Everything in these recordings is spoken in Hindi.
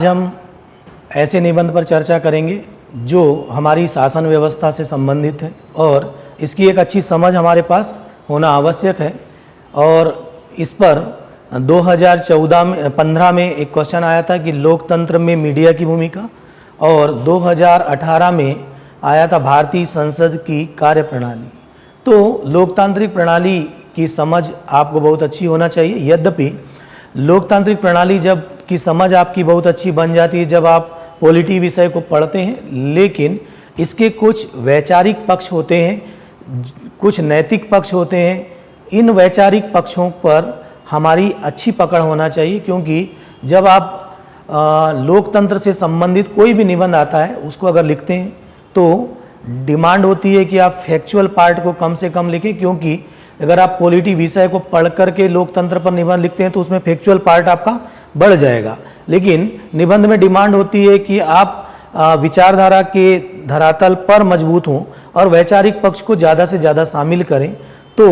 हम ऐसे निबंध पर चर्चा करेंगे जो हमारी शासन व्यवस्था से संबंधित है और इसकी एक अच्छी समझ हमारे पास होना आवश्यक है। और इस पर 2015 में एक क्वेश्चन आया था कि लोकतंत्र में मीडिया की भूमिका, और 2018 में आया था भारतीय संसद की कार्यप्रणाली। तो लोकतांत्रिक प्रणाली की समझ आपको बहुत अच्छी होना चाहिए। यद्यपि लोकतांत्रिक प्रणाली जब की समझ आपकी बहुत अच्छी बन जाती है जब आप पॉलिटी विषय को पढ़ते हैं, लेकिन इसके कुछ वैचारिक पक्ष होते हैं, कुछ नैतिक पक्ष होते हैं। इन वैचारिक पक्षों पर हमारी अच्छी पकड़ होना चाहिए, क्योंकि जब आप लोकतंत्र से संबंधित कोई भी निबंध आता है उसको अगर लिखते हैं तो डिमांड होती है कि आप फैक्चुअल पार्ट को कम से कम लिखें, क्योंकि अगर आप पॉलिटी विषय को पढ़ करके लोकतंत्र पर निबंध लिखते हैं तो उसमें फैक्चुअल पार्ट आपका बढ़ जाएगा। लेकिन निबंध में डिमांड होती है कि आप विचारधारा के धरातल पर मजबूत हों और वैचारिक पक्ष को ज़्यादा से ज़्यादा शामिल करें। तो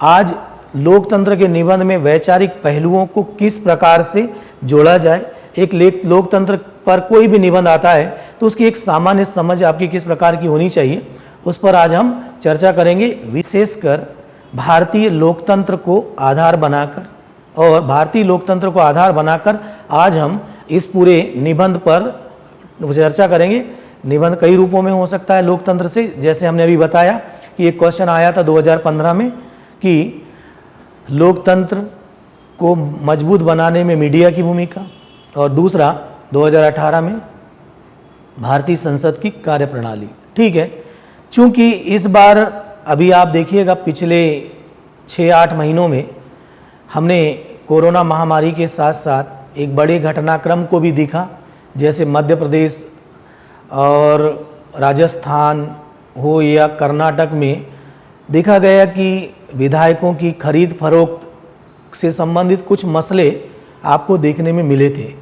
आज लोकतंत्र के निबंध में वैचारिक पहलुओं को किस प्रकार से जोड़ा जाए, एक लोकतंत्र पर कोई भी निबंध आता है तो उसकी एक सामान्य समझ आपकी किस प्रकार की होनी चाहिए, उस पर आज हम चर्चा करेंगे। विशेषकर भारतीय लोकतंत्र को आधार बनाकर, और भारतीय लोकतंत्र को आधार बनाकर आज हम इस पूरे निबंध पर चर्चा करेंगे। निबंध कई रूपों में हो सकता है लोकतंत्र से, जैसे हमने अभी बताया कि एक क्वेश्चन आया था 2015 में कि लोकतंत्र को मजबूत बनाने में मीडिया की भूमिका, और दूसरा 2018 में भारतीय संसद की कार्यप्रणाली। ठीक है, चूंकि इस बार अभी आप देखिएगा पिछले 6-8 महीनों में हमने कोरोना महामारी के साथ साथ एक बड़े घटनाक्रम को भी देखा, जैसे मध्य प्रदेश और राजस्थान हो या कर्नाटक में देखा गया कि विधायकों की खरीद फरोख्त से संबंधित कुछ मसले आपको देखने में मिले थे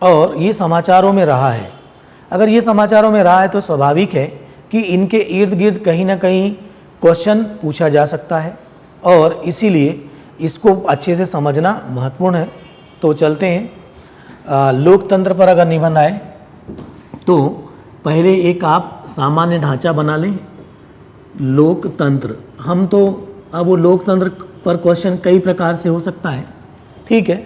और ये समाचारों में रहा है। अगर ये समाचारों में रहा है तो स्वाभाविक है कि इनके इर्द गिर्द कहीं ना कहीं क्वेश्चन पूछा जा सकता है, और इसीलिए इसको अच्छे से समझना महत्वपूर्ण है। तो चलते हैं लोकतंत्र पर अगर निबंध आए तो पहले एक आप सामान्य ढांचा बना लें। लोकतंत्र, हम तो अब वो लोकतंत्र पर क्वेश्चन कई प्रकार से हो सकता है, ठीक है,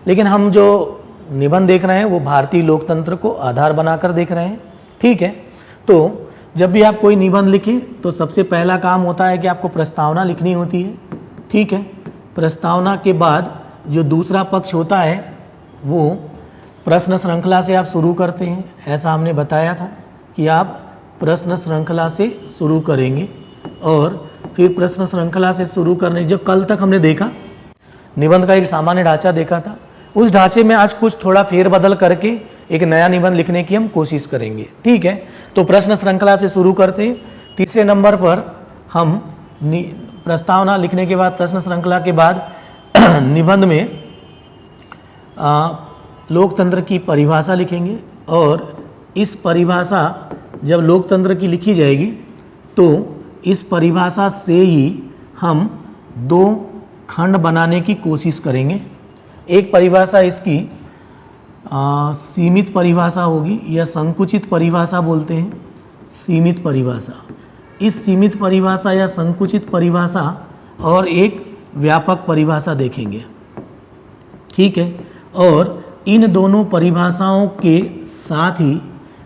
लेकिन हम जो निबंध देख रहे हैं वो भारतीय लोकतंत्र को आधार बनाकर देख रहे हैं। ठीक है, तो जब भी आप कोई निबंध लिखें तो सबसे पहला काम होता है कि आपको प्रस्तावना लिखनी होती है। ठीक है, प्रस्तावना के बाद जो दूसरा पक्ष होता है वो प्रश्न श्रृंखला से आप शुरू करते हैं। ऐसा हमने बताया था कि आप प्रश्न श्रृंखला से शुरू करेंगे, और फिर प्रश्न श्रृंखला से शुरू करने, जो कल तक हमने देखा निबंध का एक सामान्य ढांचा देखा था, उस ढांचे में आज कुछ थोड़ा फेरबदल करके एक नया निबंध लिखने की हम कोशिश करेंगे। ठीक है, तो प्रश्न श्रृंखला से शुरू करते हैं। तीसरे नंबर पर हम प्रस्तावना लिखने के बाद, प्रश्न श्रृंखला के बाद निबंध में लोकतंत्र की परिभाषा लिखेंगे, और इस परिभाषा जब लोकतंत्र की लिखी जाएगी तो इस परिभाषा से ही हम 2 खंड बनाने की कोशिश करेंगे। एक परिभाषा इसकी सीमित परिभाषा होगी या संकुचित परिभाषा बोलते हैं, सीमित परिभाषा। इस सीमित परिभाषा या संकुचित परिभाषा और एक व्यापक परिभाषा देखेंगे। ठीक है, और इन दोनों परिभाषाओं के साथ ही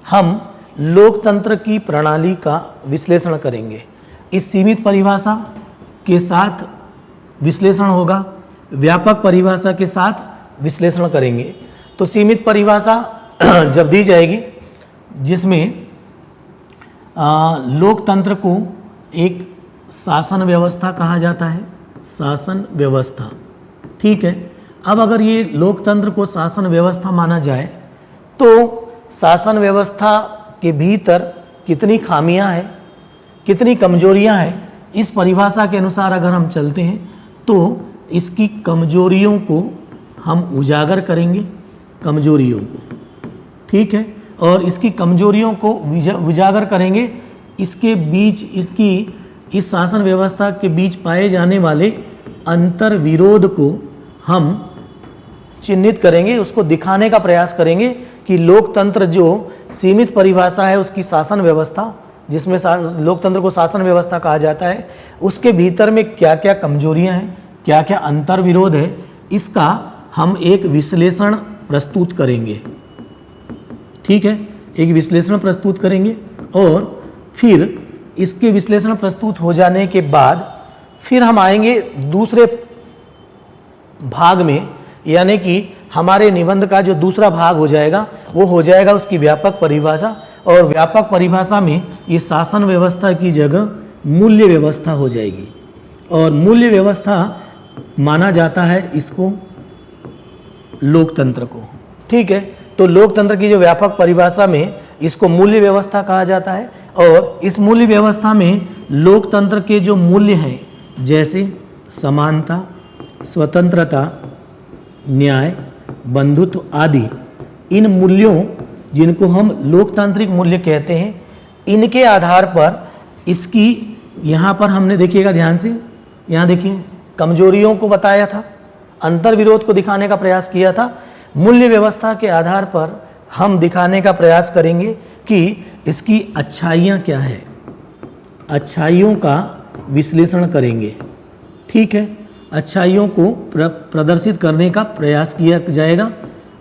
हम लोकतंत्र की प्रणाली का विश्लेषण करेंगे। इस सीमित परिभाषा के साथ विश्लेषण होगा, व्यापक परिभाषा के साथ विश्लेषण करेंगे। तो सीमित परिभाषा जब दी जाएगी, जिसमें लोकतंत्र को एक शासन व्यवस्था कहा जाता है, शासन व्यवस्था। ठीक है, अब अगर ये लोकतंत्र को शासन व्यवस्था माना जाए तो शासन व्यवस्था के भीतर कितनी खामियां हैं, कितनी कमजोरियां हैं, इस परिभाषा के अनुसार अगर हम चलते हैं तो इसकी कमजोरियों को हम उजागर करेंगे, कमजोरियों को। ठीक है, और इसकी कमजोरियों को उजागर करेंगे। इसके बीच, इस शासन व्यवस्था के बीच पाए जाने वाले अंतर विरोध को हम चिन्हित करेंगे, उसको दिखाने का प्रयास करेंगे कि लोकतंत्र जो सीमित परिभाषा है उसकी शासन व्यवस्था, जिसमें लोकतंत्र को शासन व्यवस्था कहा जाता है, उसके भीतर में क्या क्या कमजोरियां हैं, क्या क्या अंतर्विरोध है, इसका हम एक विश्लेषण प्रस्तुत करेंगे। ठीक है, एक विश्लेषण प्रस्तुत करेंगे और फिर इसके विश्लेषण प्रस्तुत हो जाने के बाद फिर हम आएंगे दूसरे भाग में, यानी कि हमारे निबंध का जो दूसरा भाग हो जाएगा वो हो जाएगा उसकी व्यापक परिभाषा, और व्यापक परिभाषा में ये शासन व्यवस्था की जगह मूल्य व्यवस्था हो जाएगी। और मूल्य व्यवस्था माना जाता है इसको लोकतंत्र को। ठीक है, तो लोकतंत्र की जो व्यापक परिभाषा में इसको मूल्य व्यवस्था कहा जाता है, और इस मूल्य व्यवस्था में लोकतंत्र के जो मूल्य हैं जैसे समानता, स्वतंत्रता, न्याय, बंधुत्व आदि, इन मूल्यों जिनको हम लोकतांत्रिक मूल्य कहते हैं, इनके आधार पर इसकी यहाँ पर हमने देखिएगा ध्यान से, यहाँ देखिए कमजोरियों को बताया था, अंतर्विरोध को दिखाने का प्रयास किया था। मूल्य व्यवस्था के आधार पर हम दिखाने का प्रयास करेंगे कि इसकी अच्छाइयाँ क्या है, अच्छाइयों का विश्लेषण करेंगे। ठीक है, अच्छाइयों को प्रदर्शित करने का प्रयास किया जाएगा,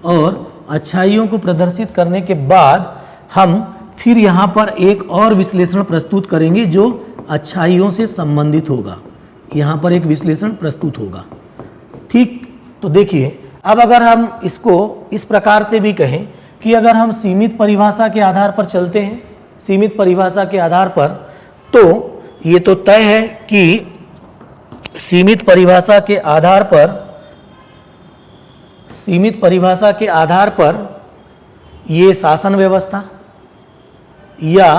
और अच्छाइयों को प्रदर्शित करने के बाद हम फिर यहाँ पर एक और विश्लेषण प्रस्तुत करेंगे जो अच्छाइयों से संबंधित होगा। यहाँ पर एक विश्लेषण प्रस्तुत होगा। ठीक, तो देखिए अब अगर हम इसको इस प्रकार से भी कहें कि अगर हम सीमित परिभाषा के आधार पर चलते हैं, सीमित परिभाषा के आधार पर, तो ये तो तय है कि सीमित परिभाषा के आधार पर, सीमित परिभाषा के आधार पर ये शासन व्यवस्था या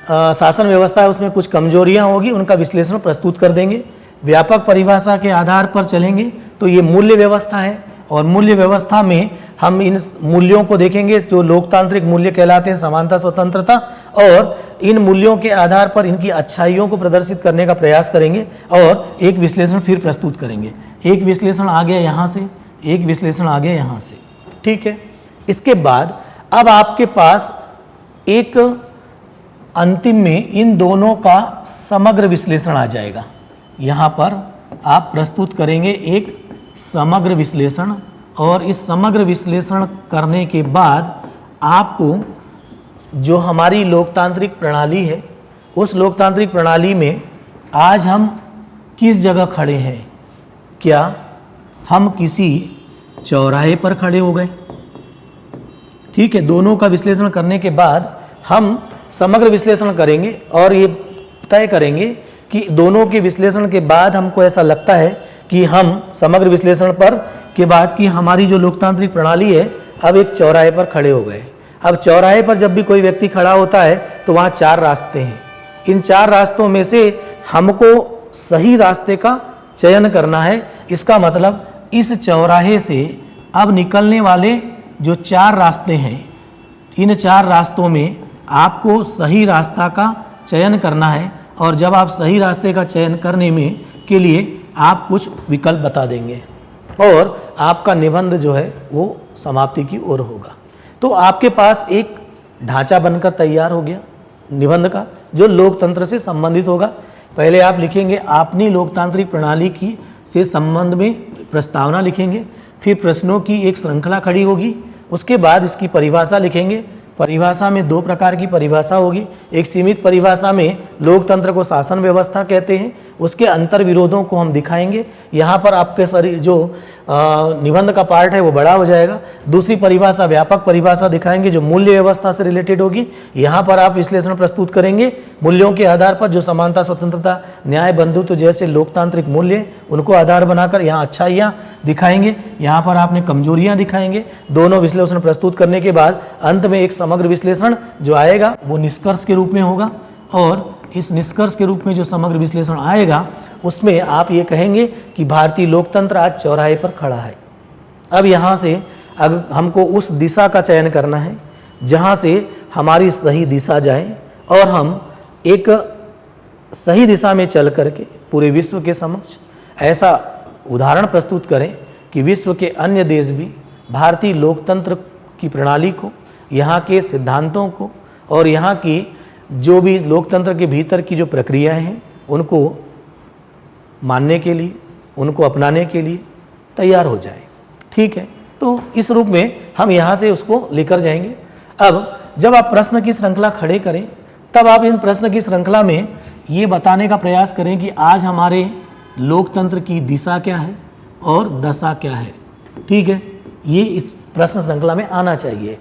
शासन व्यवस्था है उसमें कुछ कमजोरियां होगी, उनका विश्लेषण प्रस्तुत कर देंगे। व्यापक परिभाषा के आधार पर चलेंगे तो ये मूल्य व्यवस्था है, और मूल्य व्यवस्था में हम इन मूल्यों को देखेंगे जो लोकतांत्रिक मूल्य कहलाते हैं, समानता, स्वतंत्रता, और इन मूल्यों के आधार पर इनकी अच्छाइयों को प्रदर्शित करने का प्रयास करेंगे और एक विश्लेषण फिर प्रस्तुत करेंगे। एक विश्लेषण आ गया यहाँ से, एक विश्लेषण आ गया यहाँ से। ठीक है, इसके बाद अब आपके पास एक अंतिम में इन दोनों का समग्र विश्लेषण आ जाएगा। यहाँ पर आप प्रस्तुत करेंगे एक समग्र विश्लेषण, और इस समग्र विश्लेषण करने के बाद आपको जो हमारी लोकतांत्रिक प्रणाली है, उस लोकतांत्रिक प्रणाली में आज हम किस जगह खड़े हैं, क्या हम किसी चौराहे पर खड़े हो गए। ठीक है, दोनों का विश्लेषण करने के बाद हम समग्र विश्लेषण करेंगे और ये तय करेंगे कि दोनों के विश्लेषण के बाद हमको ऐसा लगता है कि हम समग्र विश्लेषण पर के बाद कि हमारी जो लोकतांत्रिक प्रणाली है अब एक चौराहे पर खड़े हो गए। अब चौराहे पर जब भी कोई व्यक्ति खड़ा होता है तो वहाँ 4 रास्ते हैं। इन 4 रास्तों में से हमको सही रास्ते का चयन करना है। इसका मतलब इस चौराहे से अब निकलने वाले जो 4 रास्ते हैं, इन 4 रास्तों में आपको सही रास्ता का चयन करना है, और जब आप सही रास्ते का चयन करने में के लिए आप कुछ विकल्प बता देंगे और आपका निबंध जो है वो समाप्ति की ओर होगा। तो आपके पास एक ढांचा बनकर तैयार हो गया निबंध का, जो लोकतंत्र से संबंधित होगा। पहले आप लिखेंगे अपनी लोकतांत्रिक प्रणाली की से संबंध में प्रस्तावना लिखेंगे, फिर प्रश्नों की एक श्रृंखला खड़ी होगी, उसके बाद इसकी परिभाषा लिखेंगे। परिभाषा में 2 प्रकार की परिभाषा होगी। एक सीमित परिभाषा में लोकतंत्र को शासन व्यवस्था कहते हैं, उसके अंतर्विरोधों को हम दिखाएंगे। यहाँ पर आपके जो निबंध का पार्ट है वो बड़ा हो जाएगा। दूसरी परिभाषा व्यापक परिभाषा दिखाएंगे जो मूल्य व्यवस्था से रिलेटेड होगी। यहाँ पर आप विश्लेषण प्रस्तुत करेंगे मूल्यों के आधार पर, जो समानता, स्वतंत्रता, न्याय, बंधुत्व जैसे लोकतांत्रिक मूल्य, उनको आधार बनाकर यहाँ अच्छाइयाँ दिखाएंगे, यहाँ पर आपने कमजोरियाँ दिखाएंगे। दोनों विश्लेषण प्रस्तुत करने के बाद अंत में एक समग्र विश्लेषण जो आएगा वो निष्कर्ष के रूप में होगा, और इस निष्कर्ष के रूप में जो समग्र विश्लेषण आएगा उसमें आप ये कहेंगे कि भारतीय लोकतंत्र आज चौराहे पर खड़ा है। अब यहाँ से अब हमको उस दिशा का चयन करना है जहाँ से हमारी सही दिशा जाए, और हम एक सही दिशा में चल करके पूरे विश्व के समक्ष ऐसा उदाहरण प्रस्तुत करें कि विश्व के अन्य देश भी भारतीय लोकतंत्र की प्रणाली को यहाँ के सिद्धांतों को और यहाँ की जो भी लोकतंत्र के भीतर की जो प्रक्रियाएं हैं उनको मानने के लिए, उनको अपनाने के लिए तैयार हो जाए। ठीक है, तो इस रूप में हम यहाँ से उसको लेकर जाएंगे। अब जब आप प्रश्न की श्रृंखला खड़े करें तब आप इन प्रश्न की श्रृंखला में ये बताने का प्रयास करें कि आज हमारे लोकतंत्र की दिशा क्या है और दशा क्या है। ठीक है, ये इस प्रश्न श्रृंखला में आना चाहिए।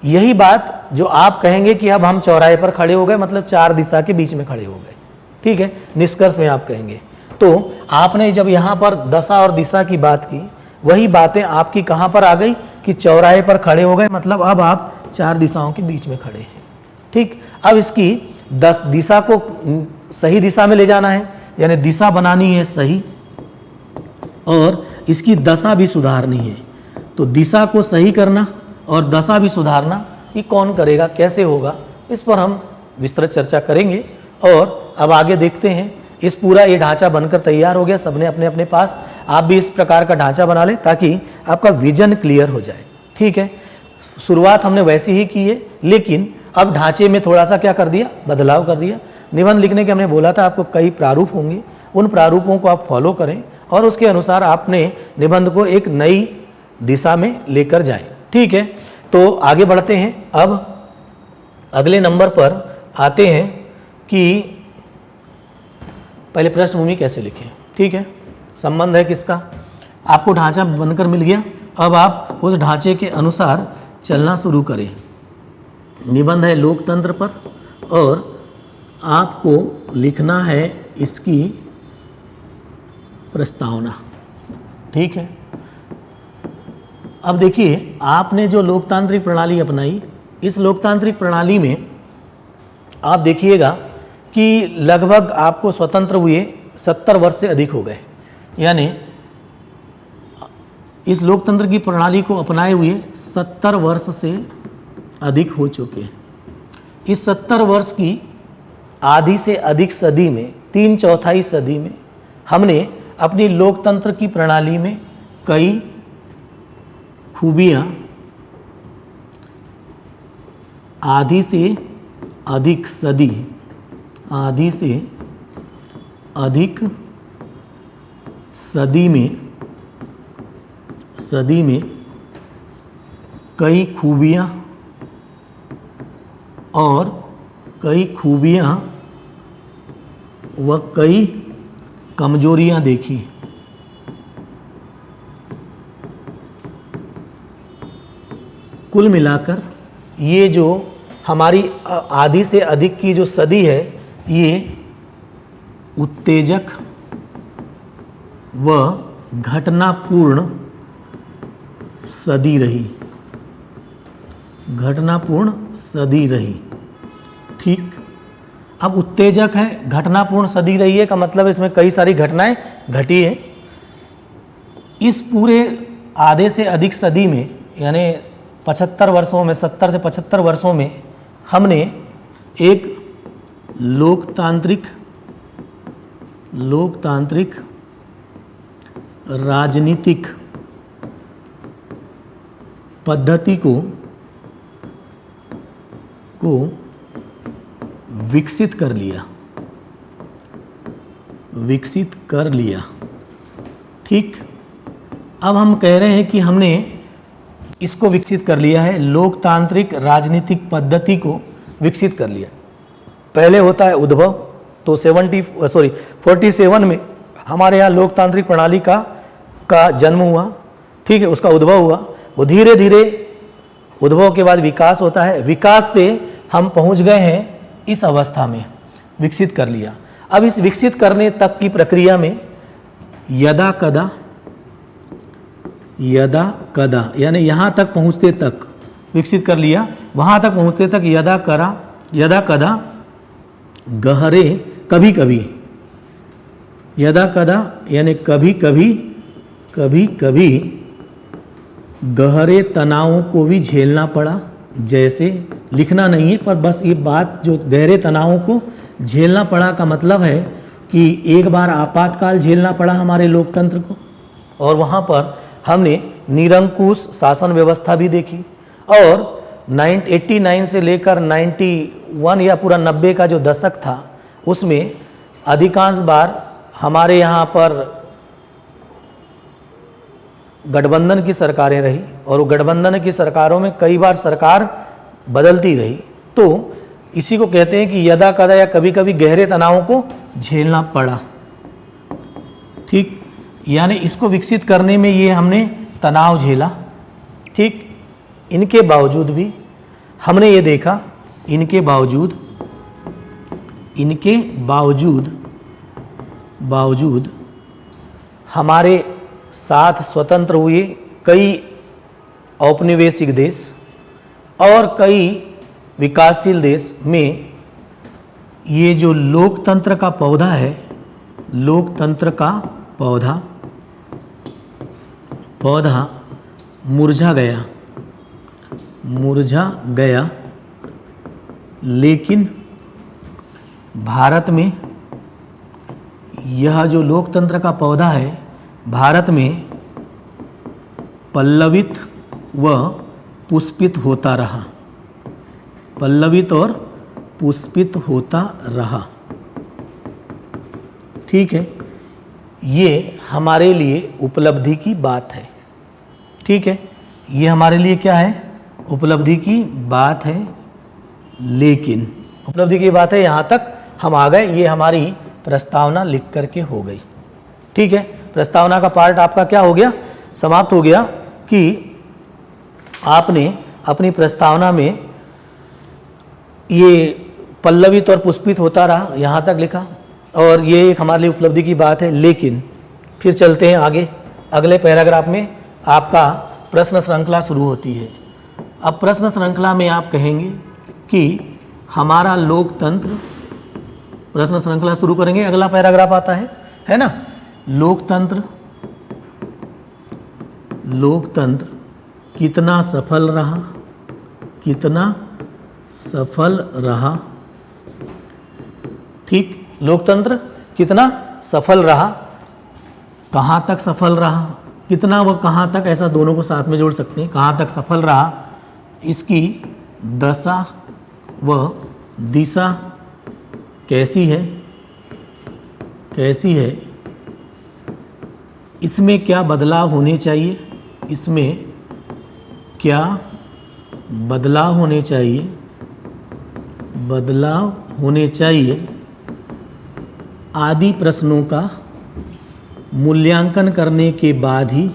यही बात जो आप कहेंगे कि अब हम चौराहे पर खड़े हो गए, मतलब चार दिशा के बीच में खड़े हो गए। ठीक है, निष्कर्ष में आप कहेंगे। तो आपने जब यहाँ पर दशा और दिशा की बात की, वही बातें आपकी कहाँ पर आ गई कि चौराहे पर खड़े हो गए, मतलब अब आप चार दिशाओं के बीच में खड़े हैं। ठीक, अब इसकी दिशा को सही दिशा में ले जाना है, यानी दिशा बनानी है सही, और इसकी दशा भी सुधारनी है। तो दिशा को सही करना और दशा भी सुधारना ये कौन करेगा, कैसे होगा, इस पर हम विस्तृत चर्चा करेंगे। और अब आगे देखते हैं। इस पूरा ये ढांचा बनकर तैयार हो गया, सबने अपने अपने पास। आप भी इस प्रकार का ढांचा बना लें ताकि आपका विजन क्लियर हो जाए। ठीक है, शुरुआत हमने वैसी ही की है, लेकिन अब ढांचे में थोड़ा सा क्या कर दिया, बदलाव कर दिया। निबंध लिखने के हमने बोला था आपको कई प्रारूप होंगे, उन प्रारूपों को आप फॉलो करें और उसके अनुसार आपने निबंध को एक नई दिशा में लेकर जाएं। ठीक है, तो आगे बढ़ते हैं। अब अगले नंबर पर आते हैं कि पहले पृष्ठभूमि कैसे लिखें। ठीक है, संबंध है किसका, आपको ढांचा बनकर मिल गया। अब आप उस ढांचे के अनुसार चलना शुरू करें। निबंध है लोकतंत्र पर और आपको लिखना है इसकी प्रस्तावना। ठीक है, अब देखिए आपने जो लोकतांत्रिक प्रणाली अपनाई, इस लोकतांत्रिक प्रणाली में आप देखिएगा कि लगभग आपको स्वतंत्र हुए 70 वर्ष से अधिक हो गए, यानी इस लोकतंत्र की प्रणाली को अपनाए हुए 70 वर्ष से अधिक हो चुके हैं। इस 70 वर्ष की आधी से अधिक सदी में, 3/4 सदी में हमने अपनी लोकतंत्र की प्रणाली में कई खूबियाँ आधी से अधिक सदी, आधी से अधिक सदी में कई खूबियाँ और कई खूबियाँ व कई कमजोरियाँ देखी। कुल मिलाकर ये जो हमारी आधी से अधिक की जो सदी है, ये उत्तेजक व घटनापूर्ण सदी रही, घटनापूर्ण सदी रही। ठीक, अब उत्तेजक है, घटनापूर्ण सदी रही है का मतलब इसमें कई सारी घटनाएं घटी है। इस पूरे आधे से अधिक सदी में, यानी 75 वर्षों में, 70 से 75 वर्षों में हमने एक लोकतांत्रिक राजनीतिक पद्धति को विकसित कर लिया। ठीक, अब हम कह रहे हैं कि हमने इसको विकसित कर लिया है, लोकतांत्रिक राजनीतिक पद्धति को विकसित कर लिया। पहले होता है उद्भव, तो 47 में हमारे यहाँ लोकतांत्रिक प्रणाली का जन्म हुआ। ठीक है, उसका उद्भव हुआ। वो धीरे धीरे उद्भव के बाद विकास होता है, विकास से हम पहुँच गए हैं इस अवस्था में, विकसित कर लिया। अब इस विकसित करने तक की प्रक्रिया में यदा कदा यानी यहाँ तक पहुँचते तक विकसित कर लिया, वहाँ तक पहुँचते तक यदा कदा गहरे कभी कभी, यदा कदा यानी कभी कभी गहरे तनावों को भी झेलना पड़ा। जैसे लिखना नहीं है, पर बस ये बात, जो गहरे तनावों को झेलना पड़ा का मतलब है कि एक बार आपातकाल झेलना पड़ा हमारे लोकतंत्र को, और वहाँ पर हमने निरंकुश शासन व्यवस्था भी देखी और 89 से लेकर 91 या पूरा 90 का जो दशक था उसमें अधिकांश बार हमारे यहाँ पर गठबंधन की सरकारें रही और वो गठबंधन की सरकारों में कई बार सरकार बदलती रही। तो इसी को कहते हैं कि यदा कदा या कभी कभी गहरे तनावों को झेलना पड़ा। ठीक, यानी इसको विकसित करने में ये हमने तनाव झेला। ठीक, इनके बावजूद भी हमने ये देखा, इनके बावजूद हमारे साथ स्वतंत्र हुए कई औपनिवेशिक देश और कई विकासशील देश में ये जो लोकतंत्र का पौधा है, लोकतंत्र का पौधा मुरझा गया, लेकिन भारत में यह जो लोकतंत्र का पौधा है भारत में पल्लवित व पुष्पित होता रहा, पल्लवित और पुष्पित होता रहा। ठीक है, ये हमारे लिए उपलब्धि की बात है। ठीक है, ये हमारे लिए क्या है? उपलब्धि की बात है। लेकिन उपलब्धि की बात है, यहाँ तक हम आ गए, ये हमारी प्रस्तावना लिख करके हो गई। ठीक है, प्रस्तावना का पार्ट आपका क्या हो गया? समाप्त हो गया कि आपने अपनी प्रस्तावना में ये पल्लवित और पुष्पित होता रहा यहाँ तक लिखा और ये एक हमारे लिए उपलब्धि की बात है। लेकिन फिर चलते हैं आगे, अगले पैराग्राफ में आपका प्रश्न श्रृंखला शुरू होती है। अब प्रश्न श्रृंखला में आप कहेंगे कि हमारा लोकतंत्र, प्रश्न श्रृंखला शुरू करेंगे, अगला पैराग्राफ आता है ना? लोकतंत्र कितना सफल रहा, ठीक, लोकतंत्र कितना सफल रहा, कहाँ तक सफल रहा, कितना व कहाँ तक, ऐसा दोनों को साथ में जोड़ सकते हैं। कहाँ तक सफल रहा, इसकी दशा व दिशा कैसी है, इसमें क्या बदलाव होने चाहिए, बदलाव होने चाहिए आदि प्रश्नों का मूल्यांकन करने के बाद ही,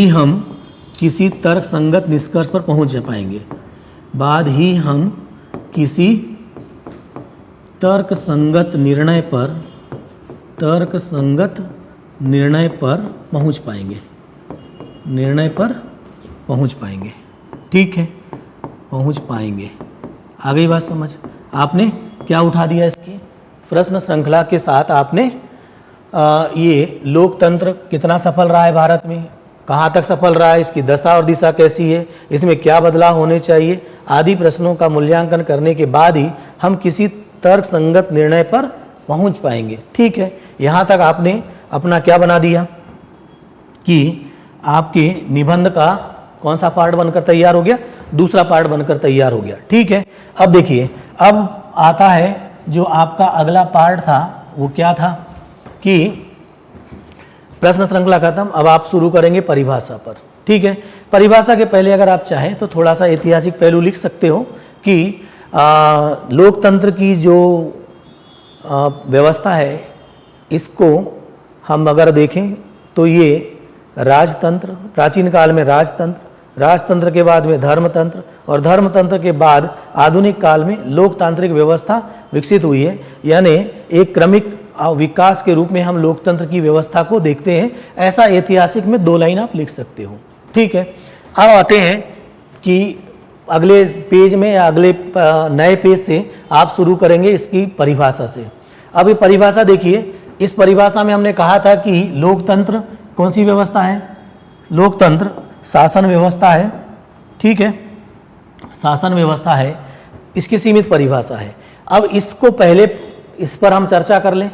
हम किसी तर्कसंगत निष्कर्ष पर पहुंच पाएंगे। तर्कसंगत निर्णय पर पहुंच पाएंगे। ठीक है, पहुंच पाएंगे। आ गई बात समझ? आपने क्या उठा दिया इसकी प्रश्न श्रृंखला के साथ? आपने ये लोकतंत्र कितना सफल रहा है भारत में, कहाँ तक सफल रहा है, इसकी दशा और दिशा कैसी है, इसमें क्या बदलाव होने चाहिए आदि प्रश्नों का मूल्यांकन करने के बाद ही हम किसी तर्कसंगत निर्णय पर पहुंच पाएंगे। ठीक है, यहाँ तक आपने अपना क्या बना दिया कि आपके निबंध का कौन सा पार्ट बनकर तैयार हो गया? दूसरा पार्ट बनकर तैयार हो गया। ठीक है, अब देखिए, अब आता है जो आपका अगला पार्ट था, वो क्या था कि प्रश्न श्रृंखला खत्म, अब आप शुरू करेंगे परिभाषा पर। ठीक है, परिभाषा के पहले अगर आप चाहें तो थोड़ा सा ऐतिहासिक पहलू लिख सकते हो कि लोकतंत्र की जो व्यवस्था है, इसको हम अगर देखें तो ये राजतंत्र, प्राचीन काल में राजतंत्र के बाद में धर्मतंत्र और धर्मतंत्र के बाद आधुनिक काल में लोकतांत्रिक व्यवस्था विकसित हुई है। यानी एक क्रमिक विकास के रूप में हम लोकतंत्र की व्यवस्था को देखते हैं। ऐसा ऐतिहासिक में 2 लाइन आप लिख सकते हो। ठीक है, अब आते हैं कि अगले पेज में या अगले नए पेज से आप शुरू करेंगे इसकी परिभाषा से। अब ये परिभाषा देखिए, इस परिभाषा में हमने कहा था कि लोकतंत्र कौन सी व्यवस्था है? लोकतंत्र शासन व्यवस्था है। ठीक है, शासन व्यवस्था है, इसकी सीमित परिभाषा है। अब इसको पहले इस पर हम चर्चा कर लें,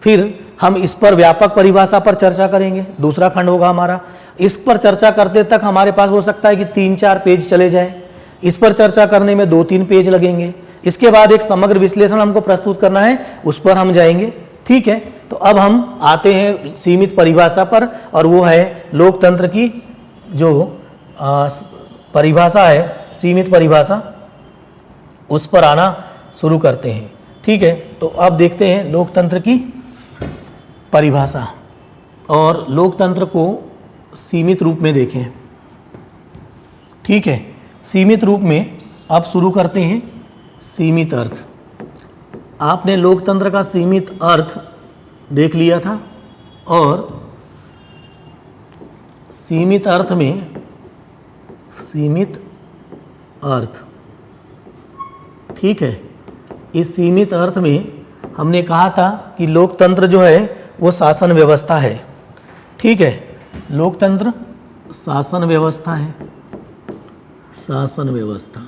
फिर हम इस पर व्यापक परिभाषा पर चर्चा करेंगे, दूसरा खंड होगा हमारा। इस पर चर्चा करते तक हमारे पास हो सकता है कि 3-4 पेज चले जाए, इस पर चर्चा करने में 2-3 पेज लगेंगे। इसके बाद एक समग्र विश्लेषण हमको प्रस्तुत करना है, उस पर हम जाएंगे। ठीक है, तो अब हम आते हैं सीमित परिभाषा पर, और वो है लोकतंत्र की जो परिभाषा है, सीमित परिभाषा, उस पर आना शुरू करते हैं। ठीक है, तो अब देखते हैं लोकतंत्र की परिभाषा, और लोकतंत्र को सीमित रूप में देखें। ठीक है, सीमित रूप में अब शुरू करते हैं सीमित अर्थ। आपने लोकतंत्र का सीमित अर्थ देख लिया था, और सीमित अर्थ में सीमित अर्थ, ठीक है, इस सीमित अर्थ में हमने कहा था कि लोकतंत्र जो है वो शासन व्यवस्था है। ठीक है, लोकतंत्र शासन व्यवस्था है, शासन व्यवस्था।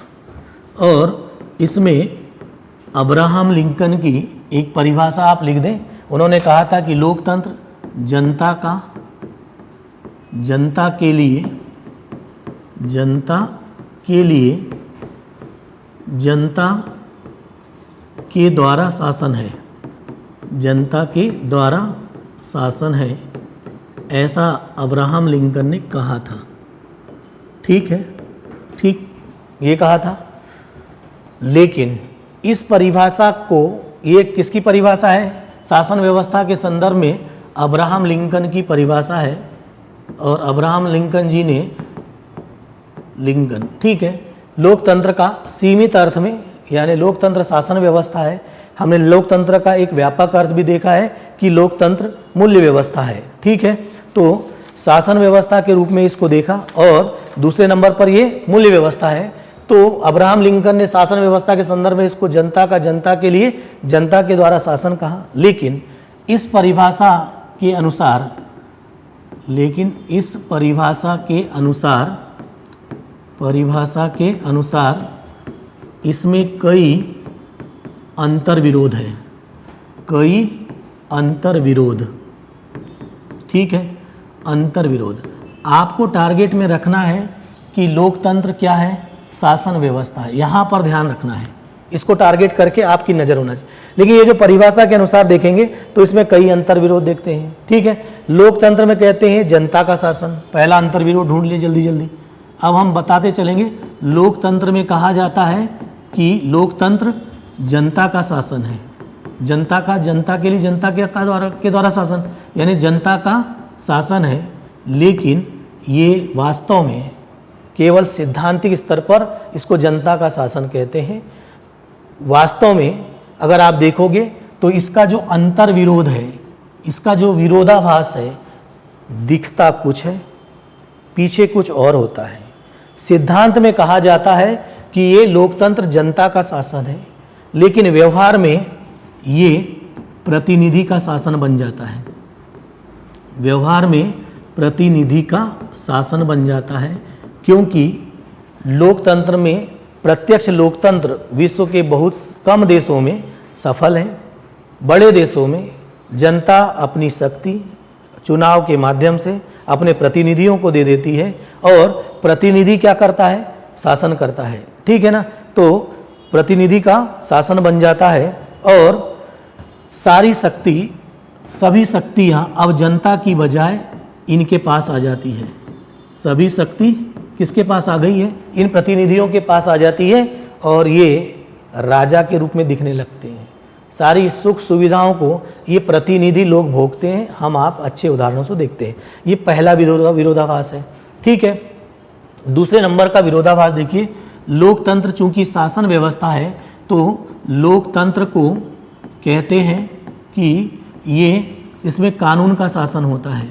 और इसमें अब्राहम लिंकन की एक परिभाषा आप लिख दें। उन्होंने कहा था कि लोकतंत्र जनता के लिए जनता के द्वारा शासन है, जनता के द्वारा शासन है, ऐसा अब्राहम लिंकन ने कहा था। ठीक है, ठीक, ये कहा था। लेकिन इस परिभाषा को, ये किसकी परिभाषा है? शासन व्यवस्था के संदर्भ में अब्राहम लिंकन की परिभाषा है, और अब्राहम लिंकन जी ने ठीक है, लोकतंत्र का सीमित अर्थ में, यानी लोकतंत्र शासन व्यवस्था है। हमने लोकतंत्र का एक व्यापक अर्थ भी देखा है कि लोकतंत्र मूल्य व्यवस्था है। ठीक है, तो शासन व्यवस्था के रूप में इसको देखा, और दूसरे नंबर पर ये मूल्य व्यवस्था है। तो अब्राहम लिंकन ने शासन व्यवस्था के संदर्भ में इसको जनता के लिए, जनता के द्वारा शासन कहा। लेकिन इस परिभाषा के अनुसार इसमें कई अंतर्विरोध है, कई अंतर्विरोध। ठीक है, अंतर्विरोध। आपको टारगेट में रखना है कि लोकतंत्र क्या है? शासन व्यवस्था है, यहाँ पर ध्यान रखना है, इसको टारगेट करके आपकी नज़र होना चाहिए। लेकिन ये जो परिभाषा के अनुसार देखेंगे तो इसमें कई अंतर्विरोध देखते हैं। ठीक है, लोकतंत्र में कहते हैं जनता का शासन, पहला अंतर्विरोध ढूंढ लिए जल्दी जल्दी। अब हम बताते चलेंगे। लोकतंत्र में कहा जाता है कि लोकतंत्र जनता का शासन है, जनता के लिए, जनता के द्वारा शासन, यानी जनता का शासन है। लेकिन ये वास्तव में केवल सैद्धांतिक स्तर पर इसको जनता का शासन कहते हैं। वास्तव में अगर आप देखोगे तो इसका जो अंतर्विरोध है, इसका जो विरोधाभास है, दिखता कुछ है, पीछे कुछ और होता है। सिद्धांत में कहा जाता है कि ये लोकतंत्र जनता का शासन है, लेकिन व्यवहार में ये प्रतिनिधि का शासन बन जाता है, व्यवहार में प्रतिनिधि का शासन बन जाता है। क्योंकि लोकतंत्र में, प्रत्यक्ष लोकतंत्र विश्व के बहुत कम देशों में सफल है। बड़े देशों में जनता अपनी शक्ति चुनाव के माध्यम से अपने प्रतिनिधियों को दे देती है, और प्रतिनिधि क्या करता है? शासन करता है। ठीक है ना, तो प्रतिनिधि का शासन बन जाता है, और सारी शक्ति, सभी शक्तियाँ अब जनता की बजाय इनके पास आ जाती है। सभी शक्ति किसके पास आ गई है? इन प्रतिनिधियों के पास आ जाती है, और ये राजा के रूप में दिखने लगते हैं। सारी सुख सुविधाओं को ये प्रतिनिधि लोग भोगते हैं। हम आप अच्छे उदाहरणों से देखते हैं। ये पहला विरोधाभास है। ठीक है, दूसरे नंबर का विरोधाभास देखिए। लोकतंत्र चूंकि शासन व्यवस्था है, तो लोकतंत्र को कहते हैं कि ये, इसमें कानून का शासन होता है,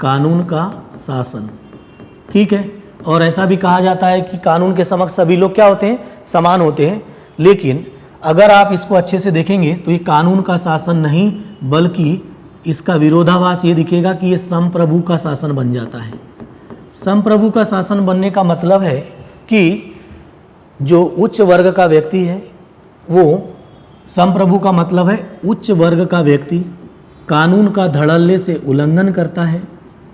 कानून का शासन। ठीक है, और ऐसा भी कहा जाता है कि कानून के समक्ष सभी लोग क्या होते हैं? समान होते हैं। लेकिन अगर आप इसको अच्छे से देखेंगे तो ये कानून का शासन नहीं, बल्कि इसका विरोधाभास ये दिखेगा कि ये संप्रभु का शासन बन जाता है। संप्रभु का शासन बनने का मतलब है कि जो उच्च वर्ग का व्यक्ति है वो संप्रभु का मतलब है उच्च वर्ग का व्यक्ति कानून का धड़ल्ले से उल्लंघन करता है,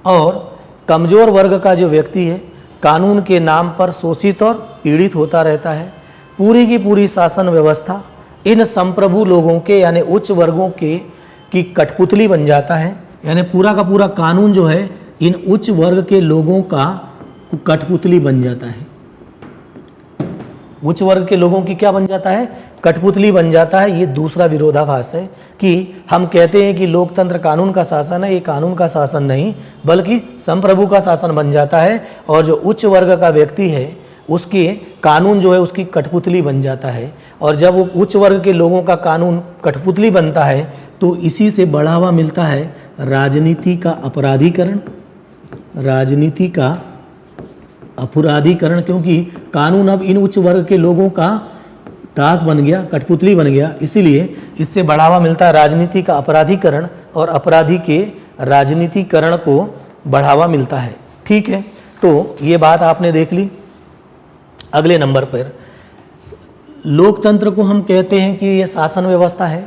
और कमजोर वर्ग का जो व्यक्ति है कानून के नाम पर शोषित और पीड़ित होता रहता है। पूरी की पूरी शासन व्यवस्था इन संप्रभु लोगों के यानी उच्च वर्गों के की कठपुतली बन जाता है, यानी पूरा का पूरा कानून जो है इन उच्च वर्ग के लोगों का कठपुतली बन जाता है। उच्च वर्ग के लोगों की क्या बन जाता है? कठपुतली बन जाता है। ये दूसरा विरोधाभास है कि हम कहते हैं कि लोकतंत्र कानून का शासन है, ये कानून का शासन नहीं बल्कि संप्रभु का शासन बन जाता है, और जो उच्च वर्ग का व्यक्ति है उसके कानून जो है उसकी कठपुतली बन जाता है। और जब वो उच्च वर्ग के लोगों का कानून कठपुतली बनता है तो इसी से बढ़ावा मिलता है राजनीति का अपराधीकरण, राजनीति का अपराधीकरण, क्योंकि कानून अब इन उच्च वर्ग के लोगों का दास बन गया, कठपुतली बन गया, इसीलिए इससे बढ़ावा मिलता है राजनीति का अपराधीकरण, और अपराधी के राजनीतिकरण को बढ़ावा मिलता है। ठीक है, तो ये बात आपने देख ली। अगले नंबर पर लोकतंत्र को हम कहते हैं कि ये शासन व्यवस्था है,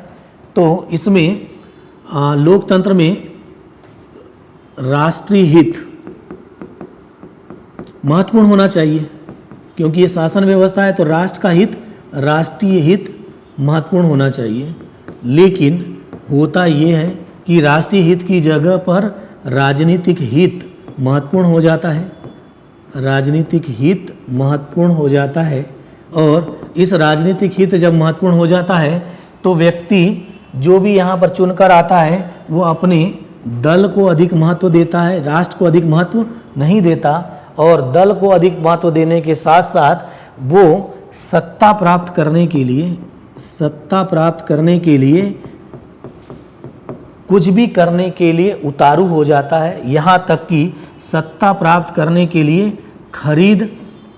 तो इसमें लोकतंत्र में राष्ट्रीय हित महत्वपूर्ण होना चाहिए, क्योंकि ये शासन व्यवस्था है तो राष्ट्र का हित, राष्ट्रीय हित महत्वपूर्ण होना चाहिए। लेकिन होता ये है कि राष्ट्रीय हित की जगह पर राजनीतिक हित महत्वपूर्ण हो जाता है, राजनीतिक हित महत्वपूर्ण हो जाता है। और इस राजनीतिक हित जब महत्वपूर्ण हो जाता है तो व्यक्ति जो भी यहाँ पर चुनकर आता है वो अपने दल को अधिक महत्व देता है, राष्ट्र को अधिक महत्व नहीं देता, और दल को अधिक महत्व देने के साथ साथ वो सत्ता प्राप्त करने के लिए कुछ भी करने के लिए उतारू हो जाता है। यहाँ तक कि सत्ता प्राप्त करने के लिए खरीद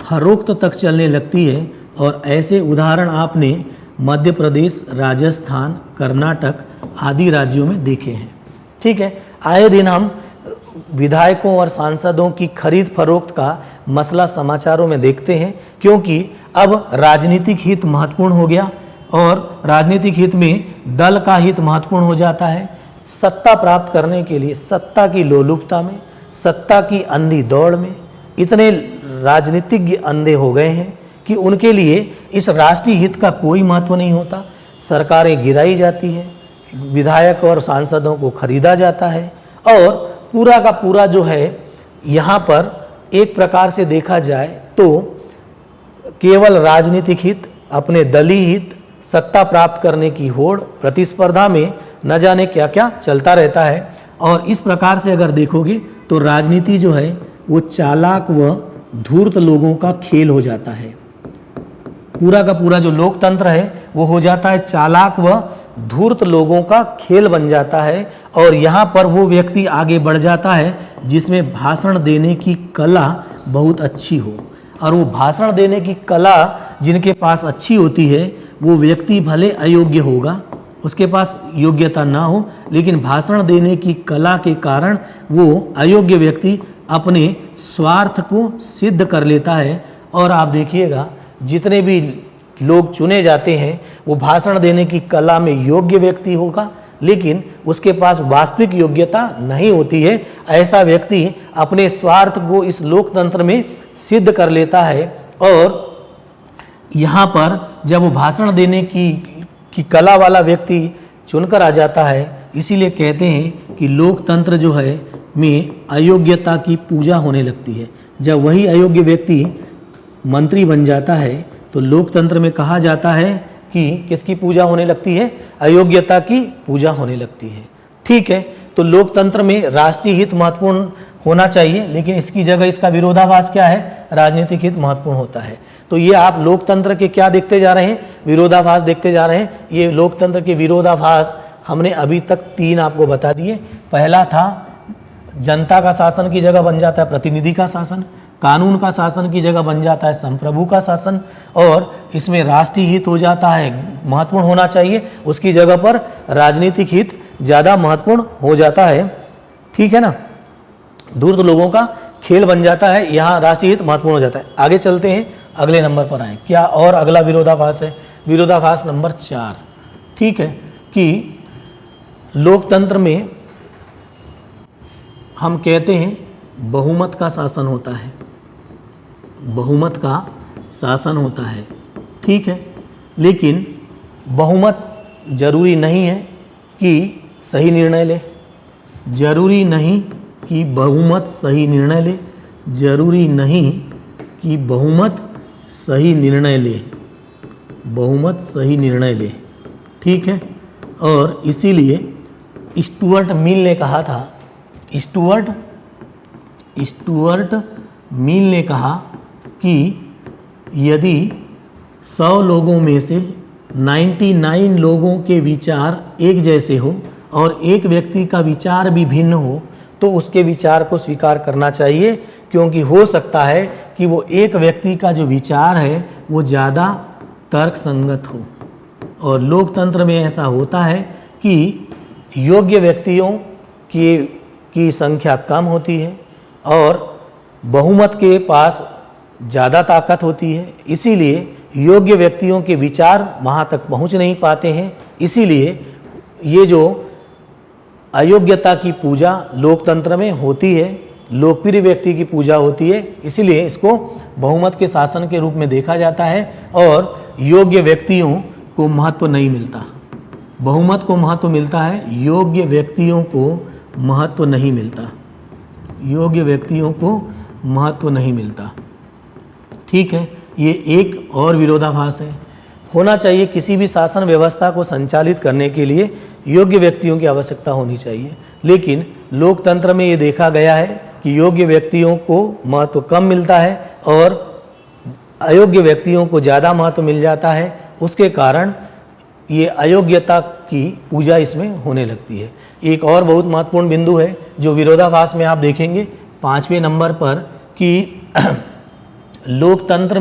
फरोख्त तक चलने लगती है। और ऐसे उदाहरण आपने मध्य प्रदेश, राजस्थान, कर्नाटक आदि राज्यों में देखे हैं। ठीक है, आए दिन हम विधायकों और सांसदों की खरीद फरोख्त का मसला समाचारों में देखते हैं, क्योंकि अब राजनीतिक हित महत्वपूर्ण हो गया, और राजनीतिक हित में दल का हित महत्वपूर्ण हो जाता है। सत्ता प्राप्त करने के लिए सत्ता की लोलुपता में, सत्ता की अंधी दौड़ में इतने राजनीतिज्ञ अंधे हो गए हैं कि उनके लिए इस राष्ट्रीय हित का कोई महत्व नहीं होता। सरकारें गिराई जाती है, विधायक और सांसदों को खरीदा जाता है, और पूरा का पूरा जो है यहाँ पर एक प्रकार से देखा जाए तो केवल राजनीतिक हित, अपने दलीय हित, सत्ता प्राप्त करने की होड़, प्रतिस्पर्धा में न जाने क्या क्या चलता रहता है। और इस प्रकार से अगर देखोगे तो राजनीति जो है वो चालाक व धूर्त लोगों का खेल हो जाता है। पूरा का पूरा जो लोकतंत्र है वो हो जाता है चालाक व धूर्त लोगों का खेल बन जाता है। और यहाँ पर वो व्यक्ति आगे बढ़ जाता है जिसमें भाषण देने की कला बहुत अच्छी हो, और वो भाषण देने की कला जिनके पास अच्छी होती है वो व्यक्ति भले अयोग्य होगा, उसके पास योग्यता ना हो, लेकिन भाषण देने की कला के कारण वो अयोग्य व्यक्ति अपने स्वार्थ को सिद्ध कर लेता है। और आप देखिएगा जितने भी लोग चुने जाते हैं वो भाषण देने की कला में योग्य व्यक्ति होगा, लेकिन उसके पास वास्तविक योग्यता नहीं होती है। ऐसा व्यक्ति अपने स्वार्थ को इस लोकतंत्र में सिद्ध कर लेता है। और यहाँ पर जब वो भाषण देने की कला वाला व्यक्ति चुनकर आ जाता है, इसीलिए कहते हैं कि लोकतंत्र जो है में अयोग्यता की पूजा होने लगती है। जब वही अयोग्य व्यक्ति मंत्री बन जाता है तो लोकतंत्र में कहा जाता है कि किसकी पूजा होने लगती है? अयोग्यता की पूजा होने लगती है। ठीक है, तो लोकतंत्र में राष्ट्रीय हित महत्वपूर्ण होना चाहिए, लेकिन इसकी जगह इसका विरोधाभास क्या है? राजनीतिक हित महत्वपूर्ण होता है। तो ये आप लोकतंत्र के क्या देखते जा रहे हैं? विरोधाभास देखते जा रहे हैं। ये लोकतंत्र के विरोधाभास हमने अभी तक 3 आपको बता दिए। पहला था जनता का शासन की जगह बन जाता है प्रतिनिधि का शासन, कानून का शासन की जगह बन जाता है संप्रभु का शासन, और इसमें राष्ट्रीय हित हो जाता है महत्वपूर्ण होना चाहिए, उसकी जगह पर राजनीतिक हित ज़्यादा महत्वपूर्ण हो जाता है। ठीक है ना, धूर्त लोगों का खेल बन जाता है, यहाँ राष्ट्रीय हित महत्वपूर्ण हो जाता है। आगे चलते हैं, अगले नंबर पर आए। क्या और अगला विरोधाभास है? विरोधाभास नंबर 4। ठीक है, कि लोकतंत्र में हम कहते हैं बहुमत का शासन होता है, बहुमत का शासन होता है, ठीक है। लेकिन बहुमत जरूरी नहीं है कि सही निर्णय ले, जरूरी नहीं कि बहुमत सही निर्णय ले, जरूरी नहीं कि बहुमत सही निर्णय ले, बहुमत सही निर्णय ले, ठीक है। और इसीलिए स्टुअर्ट मिल ने कहा था, स्टुअर्ट मिल ने कहा कि यदि 100 लोगों में से 99 लोगों के विचार एक जैसे हो और एक व्यक्ति का विचार भी भिन्न हो तो उसके विचार को स्वीकार करना चाहिए, क्योंकि हो सकता है कि वो एक व्यक्ति का जो विचार है वो ज़्यादा तर्कसंगत हो। और लोकतंत्र में ऐसा होता है कि योग्य व्यक्तियों की संख्या कम होती है और बहुमत के पास ज़्यादा ताकत होती है, इसीलिए योग्य व्यक्तियों के विचार वहाँ तक पहुँच नहीं पाते हैं। इसीलिए ये जो अयोग्यता की पूजा लोकतंत्र में होती है, लोकप्रिय व्यक्ति की पूजा होती है, इसीलिए इसको बहुमत के शासन के रूप में देखा जाता है और योग्य व्यक्तियों को महत्व नहीं मिलता। बहुमत को महत्व मिलता है, योग्य व्यक्तियों को महत्व नहीं मिलता, योग्य व्यक्तियों को महत्व नहीं मिलता, ठीक है। ये एक और विरोधाभास है। होना चाहिए किसी भी शासन व्यवस्था को संचालित करने के लिए योग्य व्यक्तियों की आवश्यकता होनी चाहिए, लेकिन लोकतंत्र में ये देखा गया है कि योग्य व्यक्तियों को महत्व कम मिलता है और अयोग्य व्यक्तियों को ज़्यादा महत्व मिल जाता है। उसके कारण ये अयोग्यता की पूजा इसमें होने लगती है। एक और बहुत महत्वपूर्ण बिंदु है जो विरोधाभास में आप देखेंगे 5वें नंबर पर कि लोकतंत्र